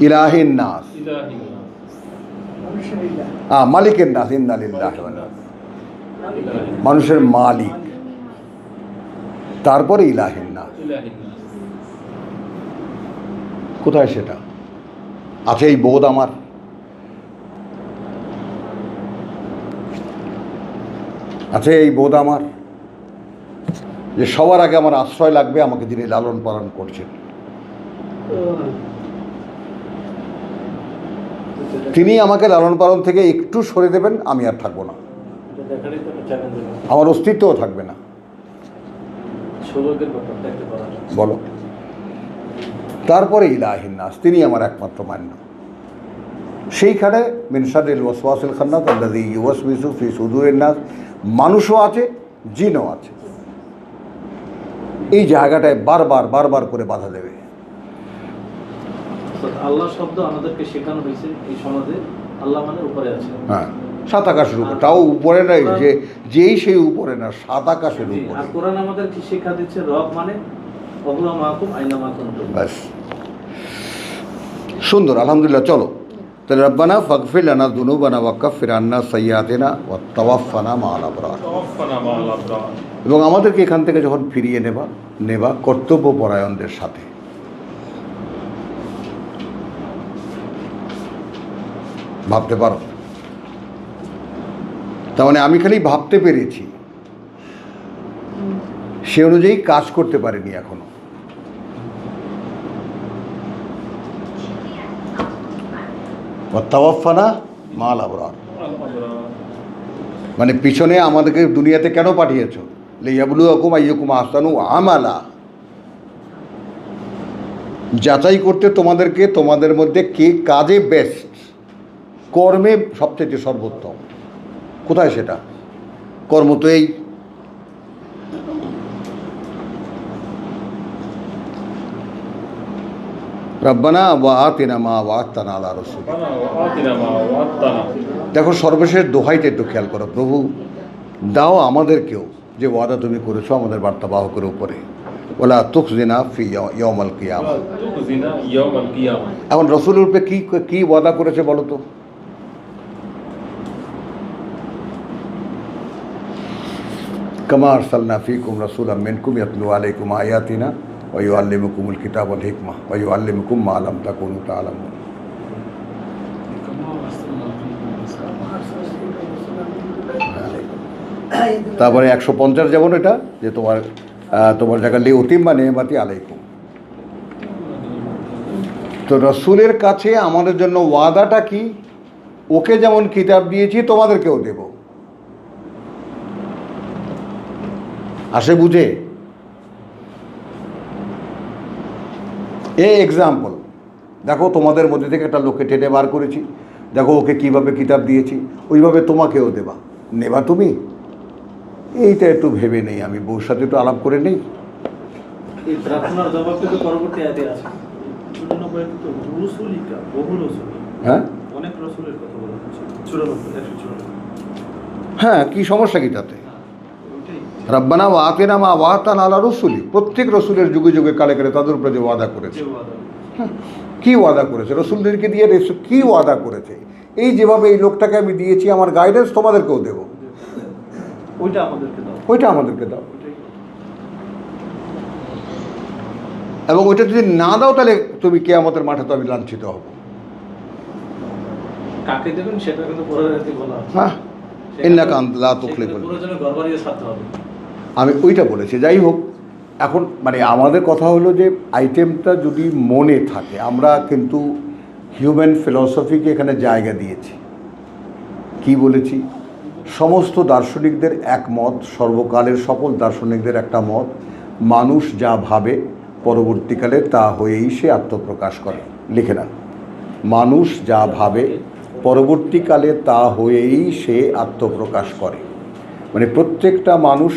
ইলাহিন নাস, ইলাহিন নাস, মালিকের নাস, ইন্না লিল্লাহি ওয়া ইন্না ইলাইহি, ইলাহিন মানুষের মালিক, তারপরে ইলাহিন নাস। ইলাহিন নাস। কোথায় সেটা আছে? এই বোধ আমার আছে, এই বোধ আমার যে সবার আগে আমার আশ্রয় লাগবে, আমাকে যিনি লালন পালন করছেন তিনি আমাকে লালন পালন থেকে একটু সরে দেবেন, আমি আর থাকবো না, এটা দেখারই তো একটা চ্যালেঞ্জ, আমার অস্তিত্বও থাকবে না। সৌভাগ্যের ব্যাপার দেখতে পারা। বলো, তারপরে ইলাহিন নাস, তিনি আমার একমাত্র মান্য। সেইখানে মিন শাররিল ওয়াসওয়াসিল খান্নাস আল্লাযী ইউওয়াসওয়িসু ফি সুদুরিন নাস, মানুষও আছে, জিনও আছে। এই জায়গাটায় বারবার বারবার করে বাধা দেবে। আল্লাহ শব্দ আমাদেরকে শেখানো হয়েছে এই সমাজে, আল্লাহ মানে উপরে আছে। হ্যাঁ, সাত আকাশের উপর, তাও উপরে নাই, যেই সেই উপরে না, সাত আকাশের উপরে। আর কোরআন আমাদের কি শিক্ষা দিচ্ছে? রব মানে অহুয়া মাকুম আইনা মাকুম। ব্যাস, সুন্দর, আলহামদুলিল্লাহ। চলো তাহলে, রব্বানা ফাগফির লানা যুনুবানা ওয়া কাফির আন্না সাইয়্যাতিনা ওয়া তাওয়াফফানা মা'আল আবরার, তাওয়াফফানা মা'আল আবরার, এবং আমাদেরকে এখান থেকে যখন ফিরিয়ে নেবা কর্তব্যপরায়ণদের সাথে। ভাবতে পারো? তার মানে আমি খালি ভাবতে পেরেছি, সে অনুযায়ী কাজ করতে পারিনি এখনো। তাওয়াফফানা মা'আল আবরার, মানে পিছনে আমাদেরকে দুনিয়াতে কেন পাঠিয়েছো? লিয়াবলুয়াকুম আইয়ুকুম আহসানু আমালা, যাচাই করতে তোমাদেরকে, তোমাদের মধ্যে কে কাজে বেস্ট, কর্মে সবচেয়ে সর্বোত্তম। কোথায় সেটা? কর্ম তো এই রব্বানা ওয়া আতিনা মা ওয়া'আদতানা আলা রাসূলিক। দেখো, সর্বশেষ দোহাইটা একটু খেয়াল করো, প্রভু দাও আমাদেরকেও যে ওয়াদা তুমি করেছো আমাদের বার্তাবাহকের উপরে, ওয়ালা তুখজিনা ফি ইয়াউমাল কিয়ামা। এখন রসুলের উপরে কি ওয়াদা করেছে বলো তো? কামা আরসালনা ফীকুম রাসূলাম মিনকুম ইয়াতলু আলাইকুম আয়াতিনা ওয়া ইউআল্লিমুকুমুল কিতাবা ওয়াল হিকমা ওয়া ইউআল্লিমুকুম মা লাম তাকুনু তা'লামুন। তারপরে 150 যেমন এটা যে তোমার জায়গা লিউতিম বা নেমাতি আলাইকুম। তো রসুলের কাছে আমাদের জন্য ওয়াদাটা কি? ওকে যেমন কিতাব দিয়েছি তোমাদেরকেও দেব। আসে বুঝে? এক্সাম্পল দেখো, তোমাদের মধ্যে থেকে একটা লোককে টেনে বার করেছি, দেখো ওকে কিভাবে কিতাব দিয়েছি, ওইভাবে তোমাকেও দেবা। নেবা তুমি? এইটা একটু ভেবে নেই, আমি বউর সাথে একটু আলাপ করে নেই। এই প্রার্থনার জবাব কিন্তু পরবর্তী আয়াতে আছে। 94 তো রসুলিকা, বহু রসুল, হ্যাঁ অনেক রসুলের কথা বলা হচ্ছে। 94 হ্যাঁ, কি সমস্যা কি তাতে? ওইটাই। রব্বানা ওয়া আতিনা মা ওয়াতানা আলা রসুলি, প্রত্যেক রসুলের যুগে যুগে কালে কালে তাদের উপরে যে ওয়াদা করেছে। যে ওয়াদা। কি ওয়াদা করেছে? রসুলদেরকে দিয়ে কি ওয়াদা করেছে? এই যেভাবে এই লোকটাকে আমি দিয়েছি, আমার গাইডেন্স তোমাদেরকেও দেব, ওইটা আমাদেরকে দাও। ওইটা আমাদেরকে দাও। ওইটাই। এবং ওইটা যদি না দাও তাহলে তুমি কিয়ামতের মাঠে তো আমি লাঞ্ছিত হব। কাকে দেবেন সেটা কিন্তু পরের আয়াতে বলা আছে। হ্যাঁ, ইন্নাকা আনতা লা তুখলিফুল। পুরোজনে ঘর বাড়িয়ে ছাড়তে হবে। আমি ওইটা বলেছি। যাই হোক, এখন মানে আমাদের কথা হলো যে আইটেমটা যদি মনে থাকে, আমরা কিন্তু হিউম্যান ফিলসফিকে এখানে জায়গা দিয়েছি। কি বলেছি? সমস্ত দার্শনিকদের একমত, সর্বকালের সকল দার্শনিকদের একটা মত, মানুষ যা ভাবে পরবর্তীকালে তা হয়েই সে আত্মপ্রকাশ করে। লিখে নেন, মানুষ যা ভাবে পরবর্তীকালে তা হয়েই সে আত্মপ্রকাশ করে। মানে প্রত্যেকটা মানুষ,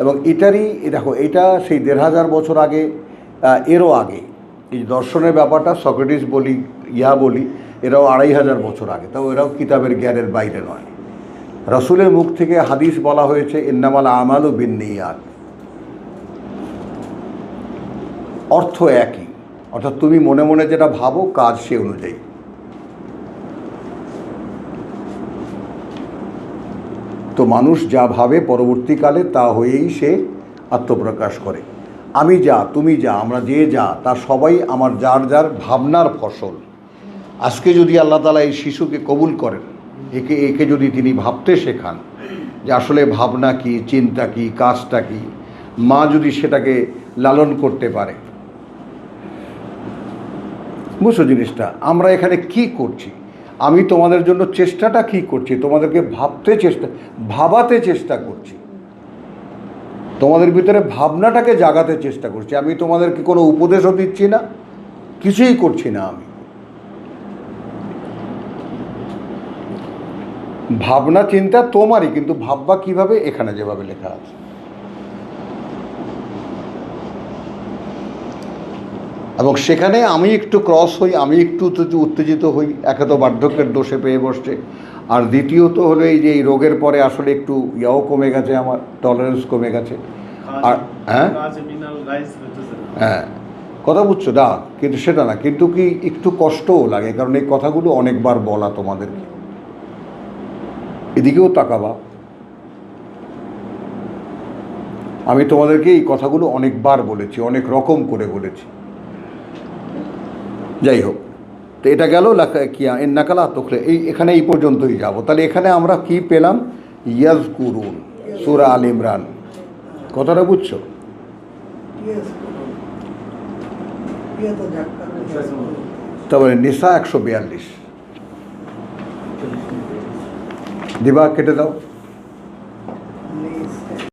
এবং এটারই দেখো, এটা সেই 1500 বছর আগে, এরও আগে এই দর্শনের ব্যাপারটা সক্রেটিস বলি, বলি, এরাও 2500 বছর আগে, তাও এরাও কিতাবের জ্ঞানের বাইরে নয়। রসুলের মুখ থেকে হাদিস বলা হয়েছে ইন্নামাল আমালু বিন্নিয়াত, অর্থ একই, অর্থাৎ তুমি মনে মনে যেটা ভাবো কাজ সে অনুযায়ী। তো মানুষ যা ভাবে পরবর্তীকালে তা হয়েই সে আত্মপ্রকাশ করে। আমি যা, তুমি যা, আমরা যে যা, তা সবাই আমার যার যার ভাবনার ফসল। আজকে যদি আল্লাহ তাআলা এই শিশুকে কবুল করেন, একে যদি তিনি ভাবতে শেখান যে আসলে ভাবনা কি, চিন্তা কি, কাজটা কি, মা যদি সেটাকে লালন করতে পারে, বুঝছো জিনিসটা? আমরা এখানে কি করছি? আমি তোমাদের জন্য চেষ্টাটা কি করছি? তোমাদেরকে ভাবাতে চেষ্টা করছি, তোমাদের ভিতরে ভাবনাটাকে জাগাতে চেষ্টা করছি। আমি তোমাদেরকে কোনো উপদেশও দিচ্ছি না, কিছুই করছি না। আমি ভাবনা চিন্তা তোমারই, কিন্তু ভাববা কিভাবে এখানে যেভাবে লেখা আছে। এবং সেখানে আমি একটু ক্রস হই, আমি একটু উত্তেজিত হই, একে তো বার্ধক্যের দোষে পেয়ে বসছে, আর দ্বিতীয়ত হলো এই যে এই রোগের পরে আসলে একটু ইয়াও কমে গেছে, আমার টলারেন্স কমে গেছে। আর হ্যাঁ হ্যাঁ, কথা বুঝছো না? কিন্তু সেটা না, কিন্তু কি একটু কষ্টও লাগে, কারণ এই কথাগুলো অনেকবার বলা তোমাদেরকে। এদিকেও তাকাবা, আমি তোমাদেরকে এই কথাগুলো অনেকবার বলেছি, অনেক রকম করে বলেছি। যাই হোক, তো এটা গেল কিয়া ইন্নাকা লা তুখলিফুল। এখানে এই পর্যন্তই যাব। তাহলে এখানে আমরা কি পেলাম? ইয়াজকুরুন, সূরা আল ইমরান। কথাটা বুঝছো? তারপরে নিসা 142 দিবা, কেটে দাও।